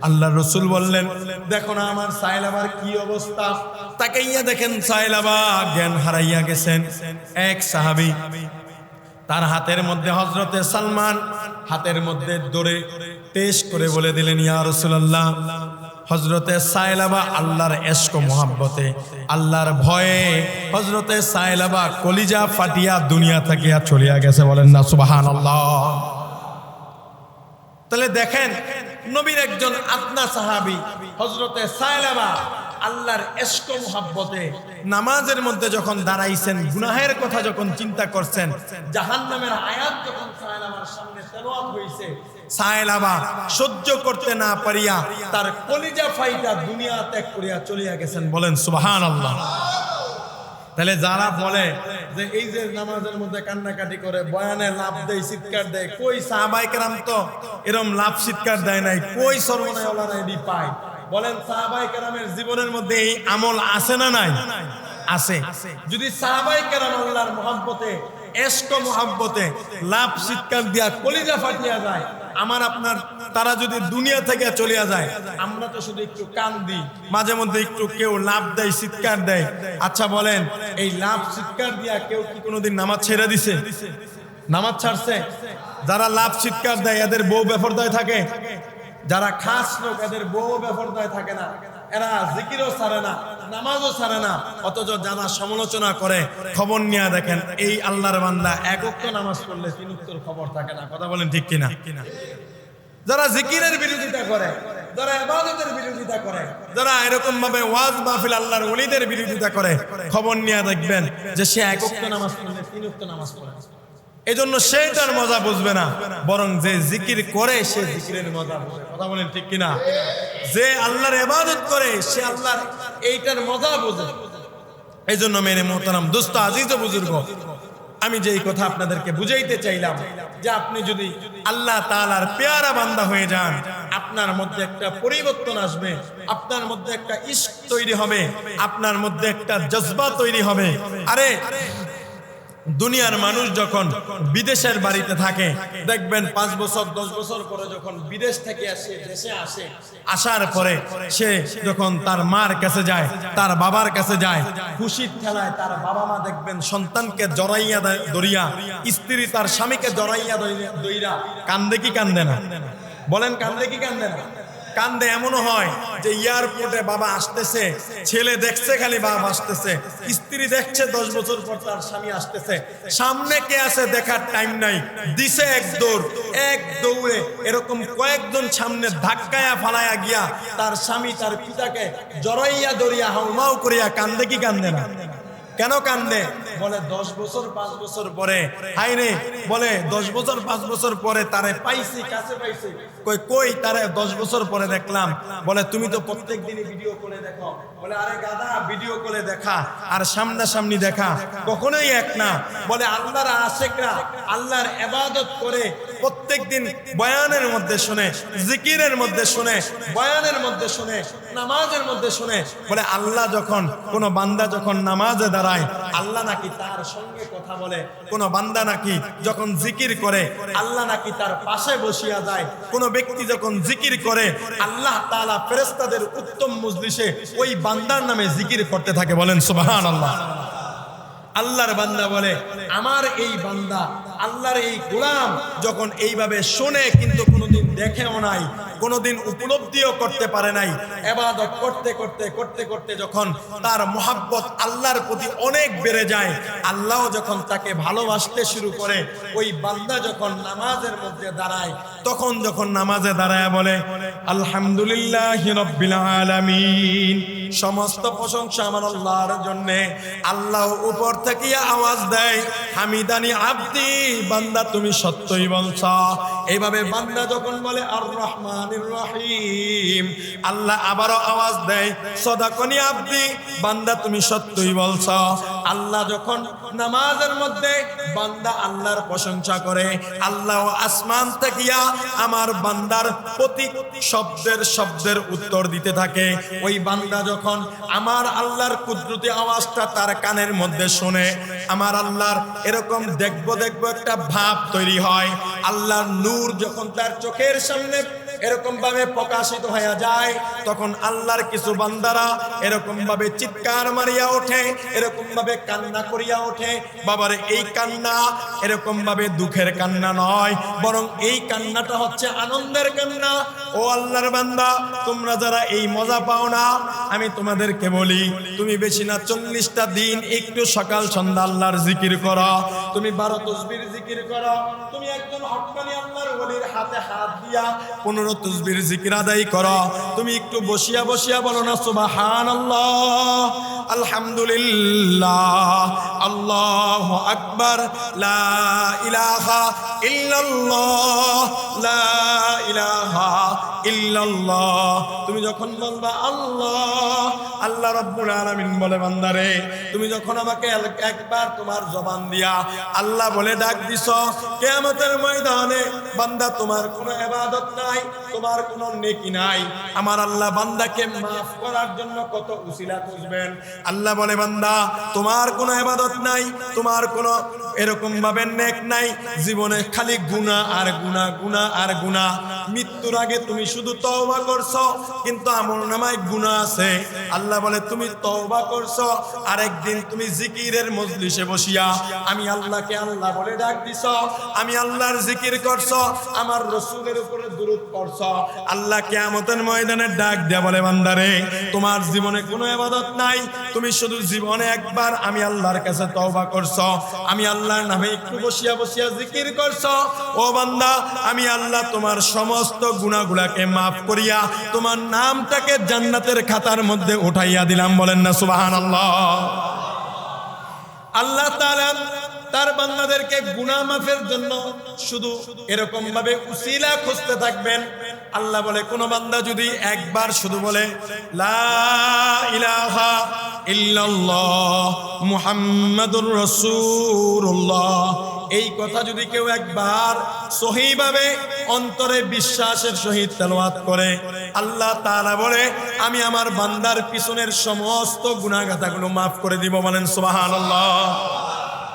S1: আল্লাহর রাসূল বললেন, দেখো না আমার সাইলাবার কি অবস্থা। তাকাইয়া দেখেন সাইলাবা জ্ঞান হারাইয়া গেছেন। এক সাহাবী তার হাতের মধ্যে, হযরতে সালমান হাতের মধ্যে ধরে পেশ করে বলে দিলেন, ইয়া রাসূলুল্লাহ, হযরতে সাইলাবা আল্লাহর ইশক ও মুহাব্বতে, আল্লাহর ভয়ে হযরতে সাইলাবা কলিজা ফাটিয়া দুনিয়া থেকে চলিয়া গেছে। বলেন না সুবহানাল্লাহ। তাহলে দেখেন, নবীর একজন আপনা সাহাবী হযরতে সাইলাবা আল্লাহর ইশক ও মুহাব্বতে নামাজের মধ্যে যখন দাঁড়াইছেন, গুনাহের কথা যখন চিন্তা করছেন, জাহান্নামের আয়াত যখন সাইলাবার সামনে তেলাওয়াত হইছে, সাইলাবা সহ্য করতে না পারিয়া তার কলিজা ফাইটা দুনিয়া ত্যাগ করিয়া চলিয়া গেছেন। বলেন সুবহানাল্লাহ। তাহলে যারা বলে যে এই যে নামাজের মধ্যে কান্নাকাটি করে, বয়ানে লাভ দেয়, চিৎকার দেয়, কই সাহাবায়ে কেরাম তো এরকম লাভ চিৎকার দেয় নাই, কই সর্বনাশ ওলারা এডি পায়? বলেন সাহাবায়ে কেরামের জীবনের মধ্যে এই আমল আছে না নাই? আছে। যদি সাহাবায়ে কেরাম আল্লাহর মুহাব্বতে, ইশক ও মুহাব্বতে লাভ চিৎকার দিয়া কলিজা ফাটিয়া যায়, আমার আপনার তারা যদি দুনিয়া থেকে চলিয়া যায়, আমরা তো শুধু একটু কান দিই, মাঝে মধ্যে একটু কেউ লাভ দেয়, চিৎকার দেয়। আচ্ছা বলেন, এই লাভ চিৎকার দিয়া কেউ কি কোনোদিন নামাজ ছেড়ে দিছে? নামাজ ছাড়ছে? যারা লাভ চিৎকার দেয় এদের বউ বেপরদায় থাকে, যারা খাস লোক এদের বউ বেপরদায় থাকে না, এরা জিকিরও ছাড়ে না, নামাজও ছাড়ে না, অথচ যারা সমালোচনা করে খবর নিয়ে দেখেন এই আল্লাহর বান্দা এক ওয়াক্ত নামাজ পড়লে 3 ওয়াক্তের খবর থাকে না। কথা বলেন ঠিক কিনা? যারা জিকিরের বিরোধিতা করে, যারা ইবাদতের বিরোধিতা করে, যারা এরকম ভাবে ওয়াজ মাহফিল আল্লাহর ওলিদের বিরোধিতা করে, খবর নিয়ে দেখবেন যে সে এক ওয়াক্ত নামাজ পড়লে 3 ওয়াক্ত নামাজ পড়ে। এজন্য সেটার মজা বুঝবে না, বরং যে জিকির করে সে জিকিরের মজা বুঝে। কথা বলেন ঠিক কিনা? যে আল্লাহর ইবাদত করে সে আল্লাহর এইটার মজা বুঝে। এই জন্য মেরে মোহতারাম দোস্ত আজিজ ও বুজুর্গ, আমি যে এই কথা আপনাদেরকে বুঝাইতে চাইলাম যে আপনি যদি আল্লাহ তাআলার পেয়ারা বান্দা হয়ে যান, আপনার মধ্যে একটা পরিবর্তন আসবে, আপনার মধ্যে একটা ইশক তৈরি হবে, আপনার মধ্যে একটা জজবা তৈরি হবে। আরে দুনিয়ার মানুষ যখন বিদেশের বাড়িতে থাকে, দেখবেন 5 বছর 10 বছর পরে যখন বিদেশ থেকে আসে দেশে আসে, আসার পরে সে যখন তার মার কাছে যায়, তার বাবার কাছে যায়, খুশির ঠেলায় তার বাবা মা দেখবেন সন্তানকে জড়াইয়া দড়িয়া, স্ত্রী তার স্বামীকে জড়াইয়া দইরা কান্দে কি কান্দে না? বলেন কান্দে কি কান্দে না? কান্দে। এমনও হয় যে এয়ারপোর্টে বাবা আসতেছে, ছেলে দেখছে খালি বাবা আসতেছে, স্ত্রী দেখছে 10 বছর পর তার স্বামী আসতেছে, সামনে কে আছে দেখার টাইম নাই, দিছে এক দৌড়ে এরকম কয়েকজন সামনে ধাক্কায়া ফালায়া গিয়া তার স্বামী তার পিতাকে জড়াইয়া দড়িয়া হাউমাউ করিয়া কান্দে কি কান্দে না? কেন কান্দে? বলে 10 বছর 5 বছর পরে, হাই রে, বলে 10 বছর 5 বছর পরে তারে পাইছি, কাছে পাইছি। কই তারে 10 বছর পরে দেখলাম। বলে তুমি তো প্রত্যেক দিনই ভিডিও কলে দেখো। বলে আরে গাধা, ভিডিও কলে দেখা আর সামনাসামনি দেখা কখনোই এক না। বলে আল্লাহর আশিকরা আল্লাহর ইবাদত করে প্রত্যেক দিন বয়ানের মধ্যে শুনে, জিকিরের মধ্যে শুনে, বয়ানের মধ্যে শুনে, নামাজের মধ্যে শুনে। বলে আল্লাহ যখন কোন বান্দা যখন নামাজে দাঁড়ায়, আল্লাহ নাকি তার সঙ্গে কথা বলে। কোন বান্দা নাকি যখন জিকির করে, আল্লাহ নাকি তার পাশে বসিয়া যায়। কোন ব্যক্তি যখন জিকির করে, আল্লাহ তাআলা ফেরেশতাদের উত্তম মজলিসে ওই বান্দার নামে জিকির করতে থাকে। বলেন সুবহানাল্লাহ। আল্লাহর বান্দা বলে আমার এই বান্দা, আল্লাহর এই গোলাম যখন এইভাবে শোনে কিন্তু কোনোদিন দেখেও নাই, কোনোদিন উপলব্ধিও করতে পারে নাই, ইবাদত করতে করতে করতে করতে যখন তার মুহাব্বত আল্লাহর প্রতি অনেক বেড়ে যায়, আল্লাহ যখন তাকে ভালোবাসতে শুরু করে, ওই বান্দা যখন নামাজের মধ্যে দাঁড়ায়, তখন যখন নামাজে দাঁড়ায় বলে আলহামদুলিল্লাহি রাব্বিল আলামিন, সমস্ত প্রশংসা আমার আল্লাহর জন্য। আল্লাহ উপর থেকে আওয়াজ দেয় হামিদানি আব্দি, বান্দা তুমি সত্যই বলছ। এইভাবে বান্দা যখন বলে আর রহমানির রহিম, আল্লাহ আবারও আওয়াজ দেয় সদাকনি আব্দি, বান্দা তুমি সত্যই বলছ। আল্লাহ যখন নামাজের মধ্যে বান্দা আল্লাহর প্রশংসা করে, আল্লাহ আসমান থেকে আমার বান্দার প্রতি শব্দের উত্তর দিতে থাকে। ওই বান্দা যখন আমার আল্লাহর কুদরতি আওয়াজটা তার কানের মধ্যে শুনে, আমার আল্লাহর এরকম দেখবো একটা ভাব তৈরি হয়। আল্লাহর নূর যখন তার চোখের সামনে এরকম ভাবে প্রকাশিত হয়ে যায়, তখন আল্লাহর কিছু বান্দারা এরকম ভাবে চিৎকার মারিয়া ওঠে, এরকম ভাবে কান্না করিয়া ওঠে। বাবারে এই কান্না এরকম ভাবে দুঃখের কান্না নয়, বরং এই কান্নাটা হচ্ছে আনন্দের কান্না। ও আল্লাহর বান্দা, তোমরা যারা এই মজা পাও না, আমি তোমাদেরকে বলি, তুমি বেশি না 40টা দিন একটু সকাল সন্ধ্যা আল্লাহর জিকির করো, তুমি 12 তাসবিহ জিকির করো, তুমি একজন হক্কানি আল্লাহর ওলির হাতে হাত দিয়া 15 তাসবিহ জিকির আদায় করো, তুমি একটু বসিয়া বসিয়া বলো না সুবহানাল্লাহ, আলহামদুলিল্লাহ, আল্লাহু আকবার, লা ইলাহা ইল্লাল্লাহ, লা ইলাহা ইল্লাল্লাহ। তুমি যখন বলবা আল্লাহ, আল্লাহ রাব্বুল আলামিন বলে বান্দারে, তুমি যখন আমাকে একবার তোমার জবান দিয়া আল্লাহ বলে ডাক দিছো, কিয়ামতের ময়দানে বান্দা তোমার কোনো ইবাদত নাই, তোমার কোনো নেকি নাই, আমার আল্লাহ বান্দাকে maaf করার জন্য কত উসিলা খুঁজবেন। আল্লাহ বলে বান্দা তোমার কোনো ইবাদত নাই, তোমার কোনো এরকম ভাবে নেক নাই, জীবনে খালি গুনাহ আর গুনাহ, গুনাহ আর গুনাহ। মৃত্যুর আগে তুমি শুধু তওবা করছো, কিন্তু আমলনামায় গুনাহ আছে। আল্লাহ বলে তুমি তওবা করছো, আরেকদিন তুমি জিকিরের মজলিসে বসিয়া আমি আল্লাহকে আল্লাহ বলে ডাক দিছো, আমি আল্লাহর জিকির করছো, আমার রাসূলের উপরে দুরূদ পড়ছো, আল্লাহ কিয়ামতের ময়দানে ডাক দেয়া বলে বান্দারে তোমার জীবনে কোনো ইবাদত নাই, তুমি শুধু জীবনে একবার আমি আল্লাহর কাছে তওবা করছো, আমি আল্লাহর নামে একটু বসিয়া বসিয়া জিকির করছো, ও বান্দা আমি আল্লাহ তোমার সমস্ত গুনাহগুলোকে maaf করিয়া তোমার নামটাকে জান্নাতের খাতার মধ্যে উঠাইয়া দিলাম। বলেন না সুবহানাল্লাহ। আল্লাহ তাআলা তার বান্দাদেরকে গুনাহ মাফের জন্য শুধু এরকম ভাবে উসিলা খুঁজতে থাকবেন। আল্লাহ বলে কোন বান্দা যদি একবার শুধু বলে লা ইলাহা ইল্লাল্লাহ মুহাম্মাদুর রাসূলুল্লাহ, এই কথা যদি কেউ একবার সহিভাবে অন্তরে বিশ্বাসের সহিত তেলাওয়াত করে, আল্লাহ তাআলা বলে আমি আমার বান্দার পিছনের সমস্ত গুনাহগাতাগুলো মাফ করে দিব। বলেন সুবহানাল্লাহ।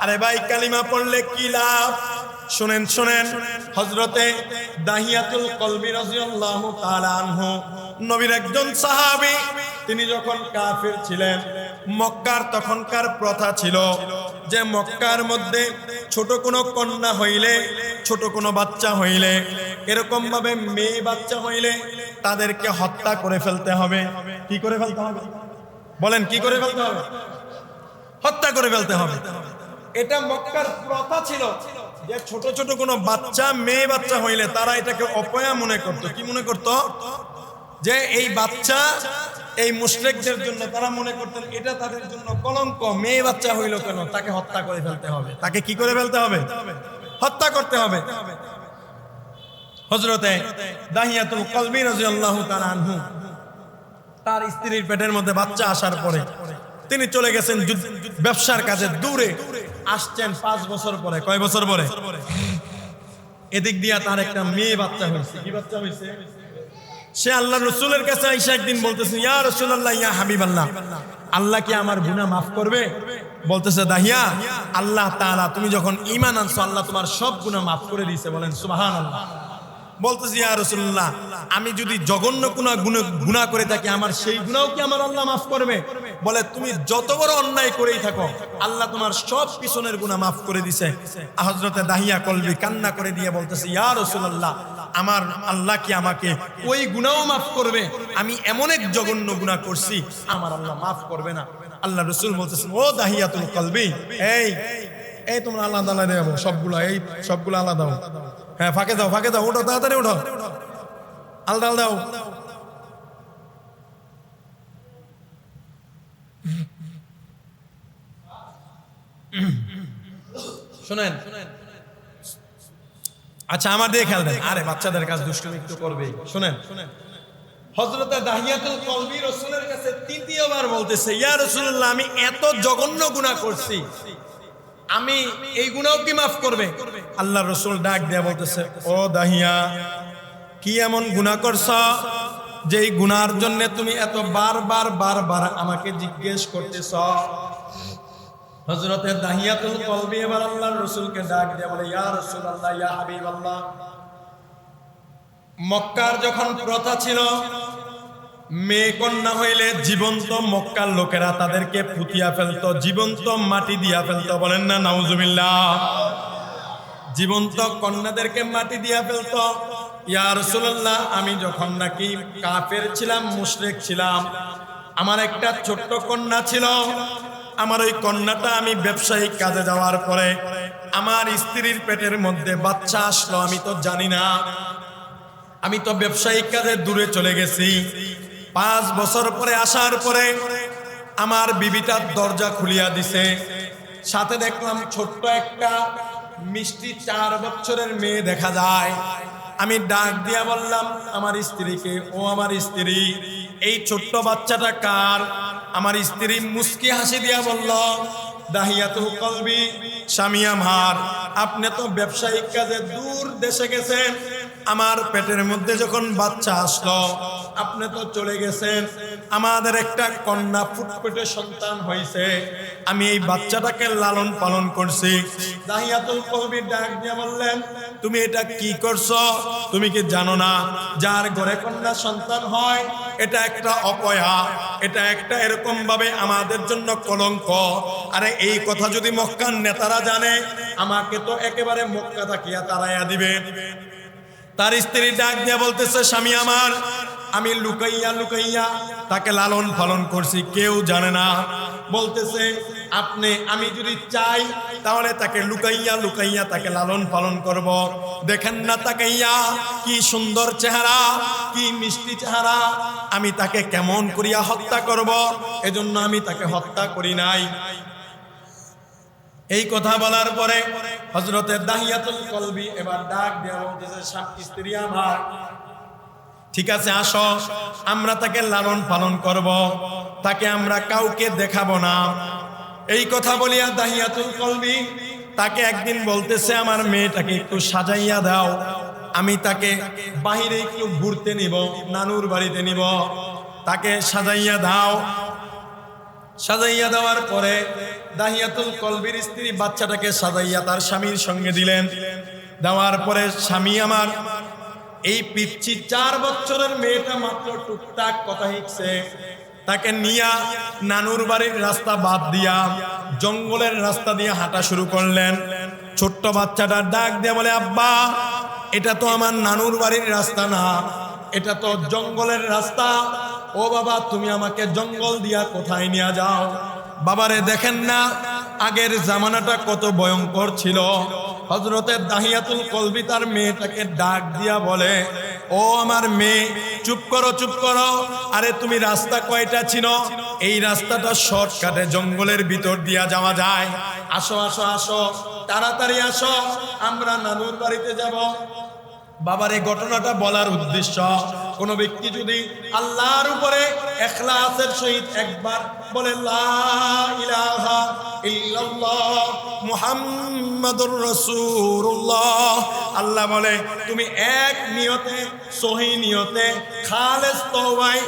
S1: আরে ভাই কালিমা পড়লে কি লাভ? শুনেন শুনেন, হযরতে দাহিয়াতুল কলবি রাদিয়াল্লাহু তাআলা আনহু নবীর একজন সাহাবী। তিনি যখন কাফির ছিলেন, মক্কার তখনকার প্রথা ছিল যে মক্কার মধ্যে ছোট কোনো কন্যা হইলে, ছোট কোনো বাচ্চা হইলে, এরকম ভাবে মেয়ে বাচ্চা হইলে তাদেরকে হত্যা করে ফেলতে হবে। কি করে ফেলতে হবে? বলেন কি করে ফেলতে হবে? হত্যা করে ফেলতে হবে। এটা মক্কার প্রথা ছিল যে ছোট ছোট কোনো বাচ্চা, মেয়ে বাচ্চা হইলে তারা এটাকে অপয়া মনে করত। কি মনে করত? যে এই বাচ্চা এই মুশরিকদের জন্য, তারা মনে করতেন এটা তাদের জন্য কলঙ্ক। মেয়ে বাচ্চা হইল কেন? তাকে হত্যা করে ফেলতে হবে। তাকে কি করে ফেলতে হবে? হত্যা করতে হবে। হযরতে দাহিয়াতুল কলবি রাদিয়াল্লাহু তাআলা আনহু তার স্ত্রীর পেটের মধ্যে বাচ্চা আসার পরে তিনি চলে গেছেন ব্যবসার কাজে দূরে। আসছেন 5 বছর পরে। কয় বছর পরে? এদিক দিয়া তার একটা মেয়ে বাচ্চা হয়েছে। কি বাচ্চা হয়েছে? সে আল্লাহ রসুলের কাছে আইসা একদিন বলতেছে, ইয়া রাসূলুল্লাহ, ইয়া হাবিবাল্লাহ, আল্লাহ কি আমার গুনাহ মাফ করবে? বলতেছে দাহিয়া, আল্লাহ তাআলা তুমি যখন ঈমান আনছো আল্লাহ তোমার সব গুনাহ মাফ করে দিয়েছে। বলেন সুবহানাল্লাহ। বলতেছি ইয়া রাসূলুল্লাহ, আমি যদি জঘন্য কোনো গুনাহ করে থাকি আমার সেই গুনাহও কি আমার আল্লাহ মাফ করবে? বলে তুমি যত বড় অন্যায় করেই থাকো আল্লাহ তোমার সব পিছনের গুনাহ মাফ করে দিয়েছে। হযরতে দাহিয়া কলবি কান্না করে দিয়ে বলতেছে, ইয়া রাসূলুল্লাহ, আমার আল্লাহ কি আমাকে ওই গুনাহও মাফ করবে? আমি এমন এক জঘন্য গুনাহ করছি আমার আল্লাহ মাফ করবে না। আল্লাহ রাসূল বলতেছেন, ও দাহিয়াতুল কলবি, এই তোমরা আলাদা আলাদা দাও সবগুলা, এই সবগুলা আলাদা দাও। হ্যাঁ, ফাঁকে দাও, ফাঁকে দাও, ওঠো তাড়াতাড়ি ওঠো, আলাদা আলাদা দাও। শুনেন, আচ্ছা আমার দিয়ে খেয়াল দেন। আরে বাচ্চাদের কাজ দুষ্টুমি একটু করবেই। শুনেন, হযরতে দাহিয়াতুল কলবি রাসূলের কাছে তৃতীয়বার বলতেছে, ইয়া রাসূলুল্লাহ, আমি এত জঘন্য গুনাহ করছি, আমি এই গুনাহও কি মাফ করবে? আল্লাহ রসুল ডাক দিয়া বলতেছে, ও দাহিয়া, কি এমন গুনাহ করছ যে এই গুনার জন্য তুমি এত বারবার আমাকে জিজ্ঞেস করতেছ? হযরতে দাহিয়াতুল কলবি এবার আল্লাহর রাসূলকে ডাক দিয়া বলে, ইয়া রাসূলুল্লাহ, ইয়া হাবিবাল্লাহ, মক্কার যখন প্রথা ছিল মেয়ে কন্যা হইলে জীবন্ত মক্কার লোকেরা তাদেরকে পুতিয়া ফেলতো, জীবন্ত মাটি দিয়া ফেলতো। বলেন না নাউজুবিল্লাহ। জীবন্ত কন্যাদেরকে মাটি দিয়া ফেলতো। ইয়া রাসূলুল্লাহ, আমি যখন নাকি কাফের ছিলাম, মুশরিক ছিলাম, আমার একটা ছোট্ট কন্যা ছিল। আমার ওই কন্যাটা আমি ব্যবসায়িক কাজে যাওয়ার পরে আমার স্ত্রীর পেটের মধ্যে বাচ্চা আসলো, আমি তো জানি না। আমি তো ব্যবসায়িক কাজে দূরে চলে গেছি। 5 বছর পরে আসার পরে আমার বিবিটার দরজা খুলিয়া দিছে। সাথে দেখলাম ছোট্ট একটা মিষ্টি 4 বছরের মেয়ে দেখা যায়। আমি ডাক দিয়া বললাম আমার স্ত্রীকে, ও আমার স্ত্রী, এই ছোট্ট বাচ্চাটা কার? আমার স্ত্রী মুস্কি হাসি দিয়া বলল, দাহিয়াতুল কলবি, স্বামী আমার, আপনি তো ব্যবসায়িক কাজে দূর দেশে গেছেন, আমার পেটের মধ্যে যখন বাচ্চা আসলো আপনি তো চলে গেছেন, আমাদের একটা কন্যা ফুটফুটে সন্তান হয়েছে, আমি এই বাচ্চাটাকে লালন পালন করছি। দাহিয়াতুল কলবি ডাক দিয়ে বললেন, তুমি এটা কি করছো? তুমি কি জানো না যার ঘরে কন্যা সন্তান হয় এটা একটা অপয়া, এটা একটা এরকম ভাবে আমাদের জন্য কলঙ্ক। আরে এই কথা যদি মক্কার নেতারা জানে আমাকে তো একেবারে মক্কা থাকিয়া তাড়াইয়া দিবে। তার স্ত্রী ডাক দিয়ে বলতেছে, স্বামী আমার, আমি লুকাইয়া লুকাইয়া তাকে লালন পালন করছি, কেউ জানে না। বলতেছে, আমি যদি চাই তাহলে তাকে লুকাইয়া লুকাইয়া তাকে লালন পালন করব। দেখেন না তাকাইয়া কি সুন্দর চেহারা, কি মিষ্টি চেহারা, আমি তাকে কেমন করিয়া হত্যা করব, এজন্য আমি তাকে হত্যা করি নাই। এই কথা বলার পরে হযরতে দাহিয়াতুল কলবি এবার ডাক দেয়া বলতেছে, স্ত্রী আমার, ঠিক আছে আসো, আমরা তাকে লালন পালন করব, তাকে আমরা কাউকে দেখাবো না। এই কথা বলিয়া দাহিয়াতুল কলবি তাকে একদিন বলতেছে, আমার মেয়েটাকে একটু সাজাইয়া দাও, আমি তাকে বাহিরে একটু ঘুরতে নিব, নানুর বাড়িতে নিব, তাকে সাজাইয়া দাও। সাজাইয়া দেওয়ার পরে দাহিয়াতুল কলবির স্ত্রী বাচ্চাটাকে সাজাইয়া তার স্বামীর সঙ্গে দিলেন। দেওয়ার পরে স্বামী আমার এই পিচ্ছি 4 বছরের মেয়েটা মাত্র টুকটাক কথা শিখছে, তাকে নিয়া নানুর বাড়ির রাস্তা বাদ দিয়া জঙ্গলের রাস্তা দিয়ে হাঁটা শুরু করলেন। ছোট্ট বাচ্চাটা ডাক দিয়ে বলে, আব্বা এটা তো আমার নানুর বাড়ির রাস্তা না, এটা তো জঙ্গলের রাস্তা। ও বাবা, তুমি আমাকে জঙ্গল দিয়া কোথায় নিয়ে যাও? বাবারে দেখেন না আগের জামানাটা কত ভয়ঙ্কর ছিল। হযরতে দাহিয়াতুল কলবি তার মেয়েটাকে ডাক দিয়া বলে, ও আমার মেয়ে, চুপ করো চুপ করো, আরে তুমি রাস্তা কয়টা চিনো? এই রাস্তাটা শর্টকাটে জঙ্গলের ভিতর দিয়া যাওয়া যায়, আসো আসো আসো, তাড়াতাড়ি আসো, আমরা নানুর বাড়িতে যাব। বাবার এই ঘটনাটা বলার উদ্দেশ্য, কোন ব্যক্তি যদি আল্লাহর উপরে ইখলাসের সহিত একবার বলে লা ইলাহা ইল্লাল্লাহ মুহাম্মাদুর রাসূলুল্লাহ, আল্লাহ বলে তুমি এক নিয়তে, সহি নিয়তে, খালেস তওবায়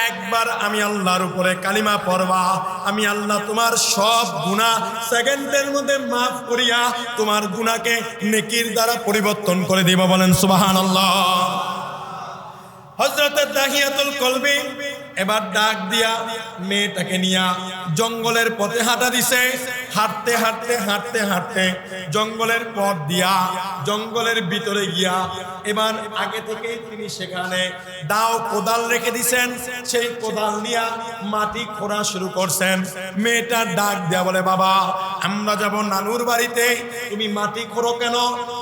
S1: একবার আমি আল্লাহর উপরে কালিমা পড়বা, আমি আল্লাহ তোমার সব গুনাহ সেকেন্ডের মধ্যে মাফ করিয়া তোমার গুনাহকে নেকির দ্বারা পরিবর্তন করে দিব। বলেন সুবহানাল্লাহ। হযরতে দাহিয়াতুল কলবি এবার ডাক দিয়া মেয়েটাকে নিয়া জঙ্গলের পথে হাঁটা দিছে। হাঁটতে হাঁটতে হাঁটতে হাঁটতে জঙ্গলের পথ দিয়া জঙ্গলের ভিতরে গিয়া এবার আগে থেকেই তিনি সেখানে দাও কোদাল রেখে দিছেন, সেই কোদাল নিয়া মাটি খোঁড়া শুরু করছেন। মেয়েটা ডাক দিয়া বলে, বাবা আমরা যাব নানুর বাড়িতে, তুমি মাটি খোঁড়ো কেন?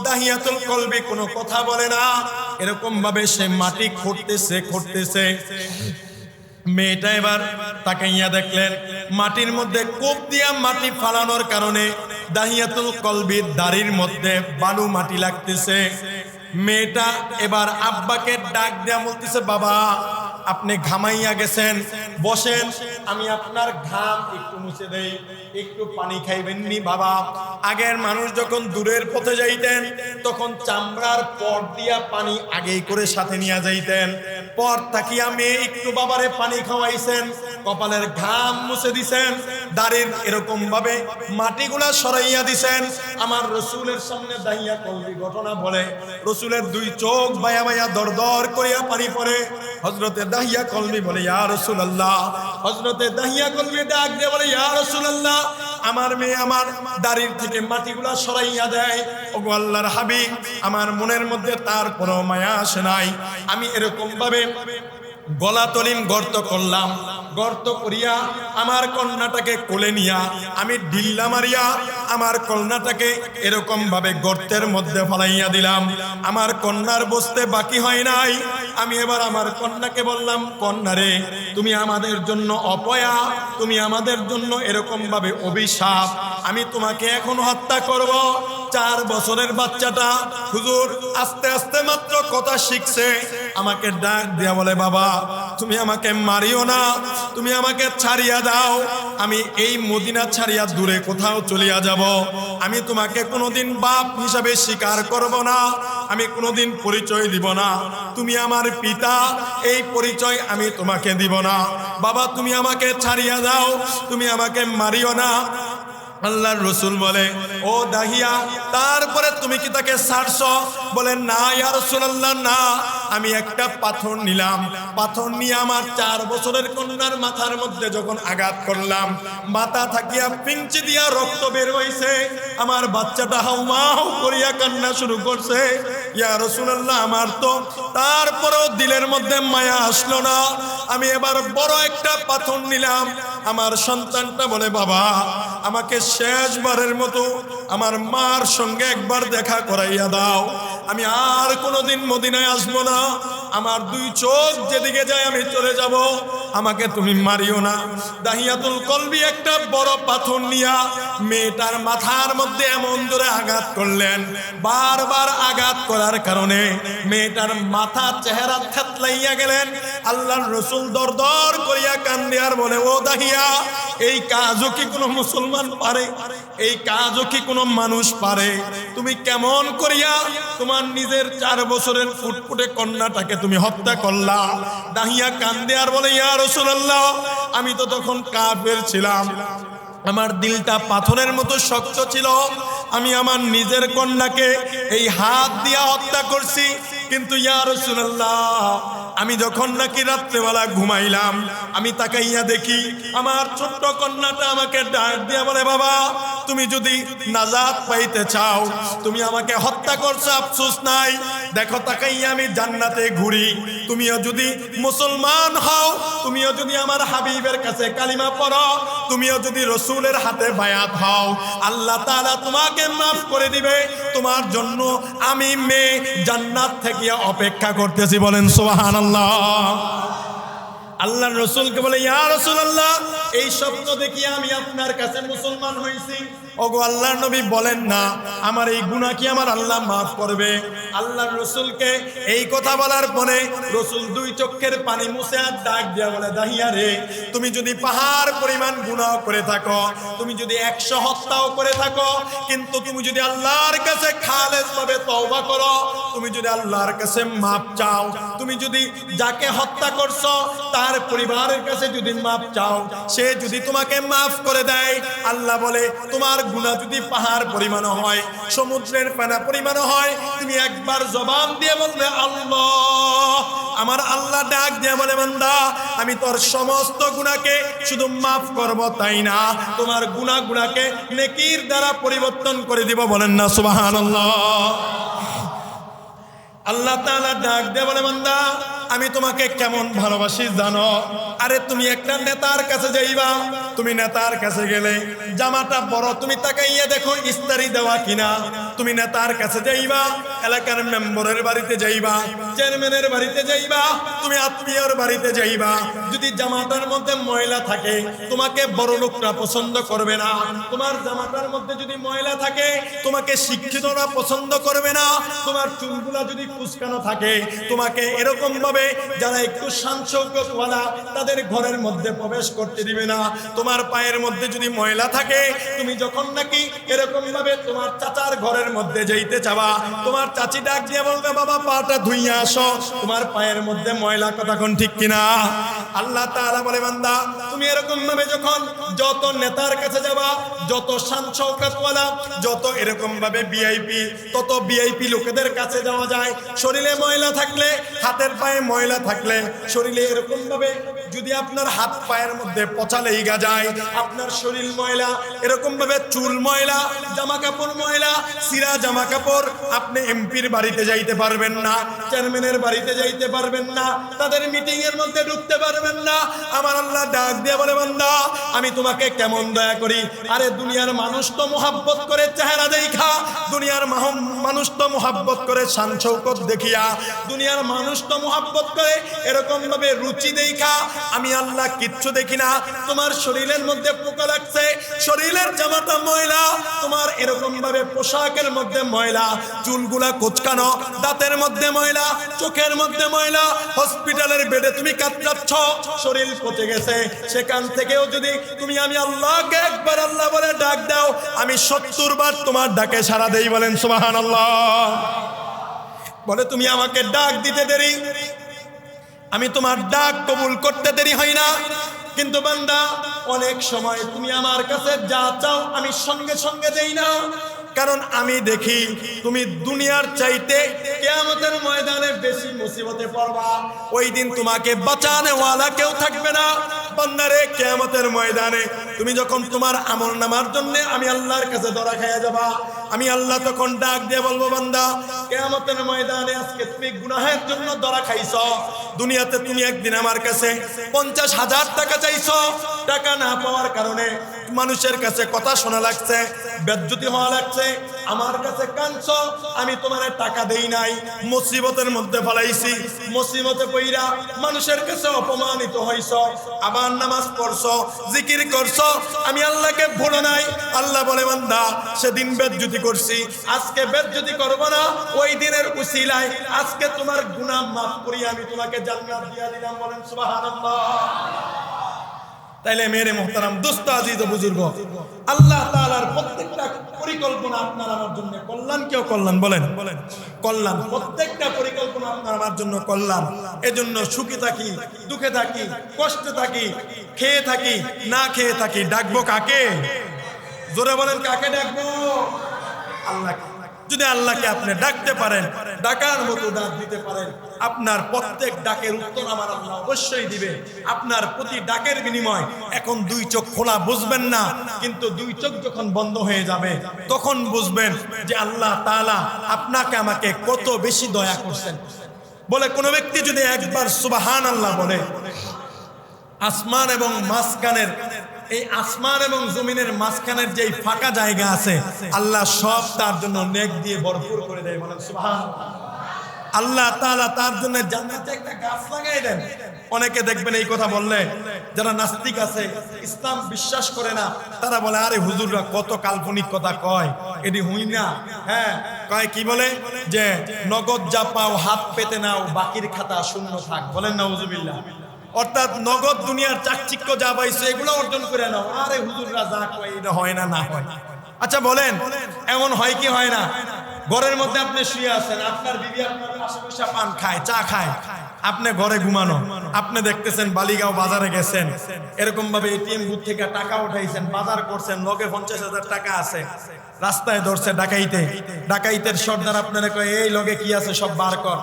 S1: দাহিয়াতুল কলবি কোনো কথা বলে না, এরকম ভাবে সে মাটি খুঁড়তেছে। মেয়েটা এবার তাকাইয়া দেখলেন মাটির মধ্যে কোপ দিয়া মাটি ফালানোর কারণে দাহিয়াতুল কলবির দাড়ির মধ্যে বালু মাটি লাগতেছে। মেয়েটা এবার আব্বাকে ডাক দিয়া বলতেছে, বাবা আপনি ঘামাইয়া গেছেন, বসেন, আমি আপনার ঘাম একটু মুছে দেই, একটু পানি খাইবেন নি? বাবা আগের মানুষ যখন দূরের পথে যাইতেন তখন চামড়ার পট দিয়া পানি আগেই করে সাথে নিয়ে যাইতেন, পর তাকিয়া মেয়ে একটু বাবারে পানি খাওয়াইছেন, কপালের ঘাম মুছে দিছেন, দাড়ির এরকম ভাবে মাটিগুলা সরাইয়া দিছেন। আমার রসুলের সামনে দাহিয়া কলবি ঘটনা বলে রসুলের 2 চোখ বায়া বায়া দর দর করিয়া পানি পড়ে। হযরতে দাহিয়া কলবি বলে, ইয়া রাসূলুল্লাহ। হযরতে দাহিয়া কলবি ডাক দিয়ে বলে, ইয়া রাসূলুল্লাহ, আমার মেয়ে আমার দাড়ির থেকে মাটিগুলা সরাইয়া দেয়। ওগো আল্লাহর হাবিব, আমার মনের মধ্যে তারপরও মায়া আসে নাই। আমি এরকম ভাবে গলাতলিন গর্ত করলাম, গর্ত করিয়া আমার কন্যাটাকে কোলে নিয়া আমি ঢিল্লা মারিয়া আমার কন্যাটাকে এরকম ভাবে গর্তের মধ্যে ফালাইয়া দিলাম। আমার কন্যার বসতে বাকি হয় নাই। আমি এবার আমার কন্যাকে বললাম, কন্যা রে, তুমি আমাদের জন্য অপয়া, তুমি আমাদের জন্য এরকম ভাবে অভিশাপ, আমি তোমাকে এখন হত্যা করব। 4 বছরের বাচ্চাটা হুজুর আস্তে আস্তে মাত্র কথা শিখছে, আমাকে ডাক দিয়া বলে, বাবা তুমি আমাকে মারিও না, তুমি আমাকে ছাড়িয়া দাও, আমি এই মদিনা ছাড়িয়া দূরে কোথাও চলিয়া যাব। আমি তোমাকে কোনোদিন বাপ হিসাবে স্বীকার করব না, আমি কোনোদিন পরিচয় দিব না, তুমি আমার পিতা, এই পরিচয় আমি তোমাকে দিব না। বাবা তুমি আমাকে ছাড়িয়া দাও, তুমি আমাকে মারিও না। আল্লাহর রাসূল বলে, ও দাহিয়া, তারপরে তুমি কি তাকে ছাড়ছো? বলে, না ইয়া রাসূলুল্লাহ, না, আমি একটা পাথর নিলাম, পাথর নিয়ে আমার 4 বছরের কন্যার মাথার মধ্যে যখন আঘাত করলাম, মাথা থাকিয়া পিঞ্চি দিয়া রক্ত বের হইছে, আমার বাচ্চাটা হাউমাউ করিয়া কান্না শুরু করছে। ইয়া রাসূলুল্লাহ, আমার তো তারপরেও দিলের মধ্যে মায়া আসলো না। আমি এবার বড় একটা পাথর নিলাম। আমার সন্তানটা বলে, বাবা আমাকে শেষবারের মতো আমার মার সঙ্গে একবার দেখা করাইয়া দাও, আমি আর কোনোদিন মদিনায় আসবো না, আমার 2 চোখ যেদিকে যায় আমি চলে যাব। আমাকে তুমি মারিও না। দাহিয়াতুল কলবি একটা বড় পাথর নিয়া মেয়েটার মাথার মধ্যে এমন জোরে আঘাত করলেন, বারবার আঘাত করার কারণে মেয়েটার মাথা চেহারা থেতলাইয়া গেলেন। আল্লাহর রাসূল দরদর করিয়া কান্দে আর বলে, ও দাহিয়া, এই কাজও কি কোনো মুসলমান পারে? এই কাজও কি কোনো মানুষ পারে? তুমি কেমন করিয়া তোমার নিজের 4 বছরের ফুটফুটে কন্যাটাকে তুমি হত্যা করলা? দাহিয়া কান্দে আর বলে, ইয়া রাসূলুল্লাহ, আমি তো তখন কাফের ছিলাম, আমার দিলটা পাথরের মতো শক্ত ছিল, আমি আমার নিজের কন্যাকে এই হাত দিয়া হত্যা করছি। কিন্তু ইয়া রাসূলুল্লাহ, আমি যখন নাকি রাত্রেবেলা ঘুমাইলাম, আমি তাকাইয়া দেখি আমার ছোট্ট কন্যাটা আমাকে ডাক দিয়া বলে, বাবা, তুমি যদি নাজাত পাইতে চাও, তুমি আমাকে হত্যা করছো, আফসোস নাই, দেখো তাকাইয়া আমি জান্নাতে ঘুরি। তুমিও যদি মুসলমান হও, তুমিও যদি আমার হাবিবের কাছে কালিমা পড়ো, তুমিও যদি রাসূলের হাতে বায়াত হও, আল্লাহ তাআলা তোমাকে মাফ করে দিবে। তোমার জন্য আমি মেয়ে জান্নাত থেকে অপেক্ষা করতেছি। বলেন সুবহানাল্লাহ। আল্লাহর রাসূলকে বলে, ইয়া রাসূলুল্লাহ, এই স্বপ্ন দেখিয়ে আমি আপনার কাছে মুসলমান হইছি। ওগো আল্লাহর নবী, বলেন না আমার এই গুনাহ কি আমার আল্লাহ মাফ করবে? আল্লাহর রাসূলকে এই কথা বলার পরে রাসূল 2 চোখের পানি মুছে আর ডাক দিয়া বলে, দাহিয়া রে, তুমি যদি পাহাড় পরিমাণ গুনাহ করে থাকো, তুমি যদি 100 হত্যাও করে থাকো, কিন্তু তুমি যদি আল্লাহর কাছে খালেস ভাবে তওবা করো, তুমি যদি আল্লাহর কাছে মাফ চাও, তুমি যদি যাকে হত্যা করছো তার পরিবারের কাছে যদি মাফ চাও, সে যদি তোমাকে মাফ করে দেয়, আল্লাহ বলে তোমার গুনাহ যদি পাহাড় পরিমাণ হয়, সমুদ্রের পানা পরিমাণ হয়, তুমি একবার জবান দিয়ে বলবে আল্লাহ, আমার আল্লাহ ডাক দিয়ে বলে, বান্দা, আমি তোর সমস্ত গুনাহকে শুধু মাফ করব তাই না, তোমার গুনাহগুলোকে নেকির দ্বারা পরিবর্তন করে দিব। বলেন না সুবহানাল্লাহ। আল্লাহ তাআলা ডাক দিয়ে বলে, বান্দা, আমি তোমাকে কেমন ভালোবাসি জানো? আরে তুমি একটা নেতার কাছে যাইবা, তুমি নেতার কাছে গেলে জামাটা বড়, তুমি তাকাইয়া দেখো ইস্তারি দেওয়া কিনা। তুমি নেতার কাছে যাইবা, এলাকার মেম্বারের বাড়িতে যাইবা, চেয়ারম্যানের বাড়িতে যাইবা, তুমি আত্মীয়র বাড়িতে যাইবা, যদি জামাটার মধ্যে ময়লা থাকে তোমাকে বড় লোকরা পছন্দ করবে না। তোমার জামাটার মধ্যে যদি ময়লা থাকে তোমাকে শিক্ষিতরা পছন্দ করবে না। তোমার চুলগুলা যদি কুচকানো থাকে তোমাকে এরকম ভাবে যারা একটু শান-শৌকতওয়ালা তাদের ঘরের মধ্যে প্রবেশ করতে দিবে না। তোমার পায়ের মধ্যে যদি ময়লা থাকে, তুমি যখন নাকি এরকম ভাবে তোমার চাচার ঘরের মধ্যে যাইতে চাবা, তোমার চাচি ডাক দিয়ে বলবে, বাবা পাটা ধুইয়া আসো, তোমার পায়ের মধ্যে ময়লা। কথা কোন ঠিক কিনা? আল্লাহ তাআলা বলে, বান্দা, তুমি এরকম ভাবে যখন যত নেতার কাছে যাবা, যত শান-শৌকতওয়ালা, যত এরকম ভাবে ভিআইপি, তত ভিআইপি লোকেদের কাছে যাওয়া যায়, শরীরে ময়লা থাকলে, হাতের পায়ে ময়লা থাকলে, শরীরে এরকম ভাবে যদি আপনার হাত পায়ের মধ্যে পচা লেগে যায়, আপনার শরীর ময়লা, এরকম ভাবে চুল ময়লা, জামা কাপড় ময়লা, সিরা জামা কাপড়, আপনি এমপির বাড়িতে যাইতে পারবেন না, চেয়ারম্যানের বাড়িতে যাইতে পারবেন না, তাদের মিটিং এর মধ্যে ঢুকতে পারবেন না। আমার আল্লাহ ডাক দিয়ে বলে, বান্দা, আমি তোমাকে কেমন দয়া করি। আরে দুনিয়ার মানুষ তো মোহাব্বত করে চেহারা দেখা, দুনিয়ার মানুষ তো মোহাব্বত করে শান শৌকত দেখিয়া, দুনিয়ার মানুষ তো মোহাব্বত করে এরকম ভাবে রুচি দেখা, আমি আল্লাহ কিচ্ছু দেখি না। তোমার শরীরের মধ্যে পোকা লাগছে, শরীরের জামাটা ময়লা, তোমার এরকম ভাবে পোশাকের মধ্যে ময়লা, চুলগুলা কোচকানো, দাঁতের মধ্যে ময়লা, চোখের মধ্যে ময়লা, হসপিটালের বেডে তুমি কাতরাচ্ছ, শরীর পচে গেছে, সেখান থেকেও যদি তুমি আমি আল্লাহকে একবার আল্লাহ বলে ডাক দাও, আমি 70 বার তোমার ডাকে সাড়া দেই। বলেন সুবহানাল্লাহ। বলে, তুমি আমাকে ডাক দিতে দেরি, আমি তোমার ডাক কবুল করতে দেরি হয় না। কিন্তু বান্দা, অনেক সময় তুমি আমার কাছে যা চাও আমি সঙ্গে সঙ্গে দেই না, কারণ আমি দেখি তুমি দুনিয়ার চাইতে কিয়ামতের ময়দানে বেশি মুসিবতে পড়বা। ওই দিন তোমাকে বাঁচানেওয়ালা কেউ থাকবে না। বান্দারে, কিয়ামতের ময়দানে তুমি যখন তোমার আমলনামার জন্য আমি আল্লাহর কাছে ধরা খাইয়া যাবা, আমি আল্লাহ তখন ডাক দিয়ে বলবো, বান্দা কিয়ামতের ময়দানে আজকে তুমি গুনাহের জন্য ধরা খাইছো। দুনিয়াতে তুমি একদিন আমার কাছে 50,000 টাকা চাইছো, টাকা না পাওয়ার কারণে মানুষের কাছে কথা শোনা লাগছে, বেজ্জতি হওয়া লাগছে, আমার কাছে কাঁদছো। আমি তোমার টাকা দেই নাই, মুসিবতের মধ্যে ফেলাইছি, মুসিবতে পইরা মানুষের কাছে অপমানিত হইছো, আবার নামাজ পড়ছো, জিকির করছো, আমি আল্লাহকে ভুলো নাই। আল্লাহ বলে, বান্দা সেদিন বেজ্জতি করছি, আজকে বেজ্জতি করব না। ওই দিনের উসিলায় আজকে তোমার গুনাহ মাফ করিয়া আমি তোমাকে জান্নাত দিয়া দিলাম। বলেন সুবহানাল্লাহ। তাইলে মেরে মোহতারাম দোস্ত আজিজ ও বুজুর্গ, আল্লাহ তাআলার প্রত্যেকটা পরিকল্পনা আপনার আমার জন্য কল্যাণ। কেউ কল্যাণ বলেন, কল্যাণ। প্রত্যেকটা পরিকল্পনা আপনার আমার জন্য কল্যাণ। এজন্য সুখে থাকি, দুঃখে থাকি, কষ্টে থাকি, খেয়ে থাকি, না খেয়ে থাকি, ডাকবো কাকে? জোরে বলেন, কাকে ডাকবো? আল্লাহকে। যদি আল্লাহকে আপনি ডাকতে পারেন, ডাকার মতো ডাক দিতে পারেন, আপনার প্রত্যেক ডাকের উত্তর আমার আল্লাহ অবশ্যই দিবে। আপনার প্রতি ডাকের বিনিময় এখন 2 চোখ খোলা বুঝবেন না, কিন্তু 2 চোখ যখন বন্ধ হয়ে যাবে তখন বুঝবেন যে আল্লাহ তাআলা আপনাকে আমাকে কত বেশি দয়া করছেন। বলে কোন ব্যক্তি যদি একবার সুবহানাল্লাহ বলে, আসমান এবং মাঝখানের, এই আসমান এবং জমিনের মাঝখানের যে ফাঁকা জায়গা আছে, আল্লাহ সব তার জন্য নেক দিয়ে ভরপুর করে দেয়। বলেন সুবহানাল্লাহ। আল্লাহ তাআলা তার জন্য জান্নাতে একটা গাছ লাগাই দেন। অনেকে দেখবেন এই কথা বললে, যারা নাস্তিক আছে, ইসলাম বিশ্বাস করে না, তারা বলে আরে হুজুররা কত কাল্পনিক কথা কয়, এটি হই না। হ্যাঁ, কয় কি বলে যে নগদ যা পাও হাত পেতে নাও, বাকির খাতা শূন্য থাক। বলেন নাউজুবিল্লাহ। অর্থাৎ নগদ দুনিয়ার চাকচিক্য যা পাইছে এগুলো অর্জন করে নাও। আরে হুজুররা যা কয় এটা হয় না, না হয়। আচ্ছা বলেন, এমন হয় কি হয় না? ঘরের মধ্যে আপনি শুয়ে আছেন, আপনার বিবি আপনার পাশে বসে পান খায়, চা খায়, আপনি ঘরে ঘুমানো, আপনি দেখতেছেন বালিগাঁও বাজারে গেছেন, এরকম ভাবে এটিএম বুথ থেকে টাকা উঠাইছেন, বাজার করছেন, লগে 50,000 টাকা আছে, রাস্তায় ধরছে ডাকাইতে, ডাকাইতের সর্দার আপনারা কয় এই লগে কি আছে সব বার কর।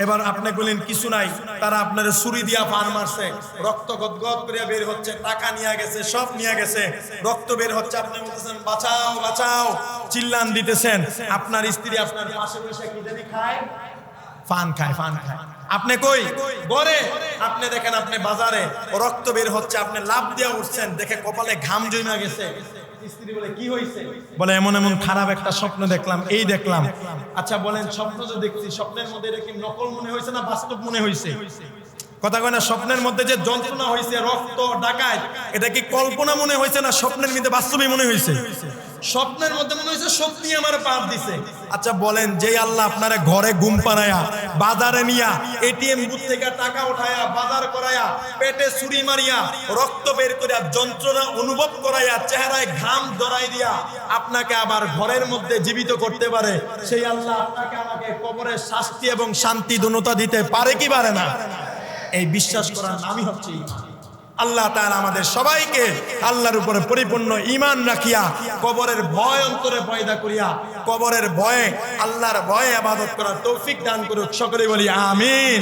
S1: এবার আপনি বলেন কিছু নাই, তারা আপনার ছুরি দিয়া পান মারছে, রক্ত গদগদ করে বের হচ্ছে, টাকা নিয়ে গেছে, সব নিয়ে গেছে, রক্ত বের হচ্ছে, আপনি বলতেছেন বাঁচাও বাঁচাও, চিল্লান দিতেছেন। আপনার স্ত্রী আপনার পাশে বসে কি জানি খায়, পান খায়, পান খায়। আপনি কই? ঘরে। আপনি দেখেন আপনি বাজারে, রক্ত বের হচ্ছে, আপনি লাভ দিয়া উঠছেন, দেখে কপালে ঘাম জমা গেছে। স্ত্রী বলে কি হয়েছে? বলে এমন এমন খারাপ একটা স্বপ্ন দেখলাম, এই দেখলাম। আচ্ছা বলেন, স্বপ্ন যে দেখছি, স্বপ্নের মধ্যে এটা কি নকল মনে হয়েছে না বাস্তব মনে হয়েছে? কথা কয় না? স্বপ্নের মধ্যে যে যন্ত্রণা হয়েছে, রক্ত, ডাকাত, এটা কি কল্পনা মনে হয়েছে না স্বপ্নের মধ্যে বাস্তবই মনে হয়েছে? স্বপ্নের মধ্যে মনে হয়েছে সত্যি আমার পাপ দিছে। আচ্ছা বলেন, যে আল্লাহ আপনারে ঘরে ঘুম পাড়ায়া, বাজারে নিয়া, এটিএম বুথ থেকে টাকা উঠায়া, বাজার করায়া, পেটে ছুরি মারিয়া, রক্ত বের করিয়া, যন্ত্রণা অনুভব করাইয়া, চেহারায় ঘাম ধরাই দিয়া আপনাকে আবার ঘরের মধ্যে জীবিত করতে পারে, সেই আল্লাহ আপনাকে আমাকে কবরের শাস্তি এবং শান্তি দুটোটা দিতে পারে কি পারে না? এই বিশ্বাস করার নামই হচ্ছে ঈমান। আল্লাহ তাআলা আমাদের সবাইকে আল্লাহর উপরে পরিপূর্ণ ঈমান রাখিয়া, কবরের ভয় অন্তরে পয়দা করিয়া, কবরের ভয়ে, আল্লাহর ভয়ে ইবাদত করার তৌফিক দান করুক। সকলে বলি আমিন।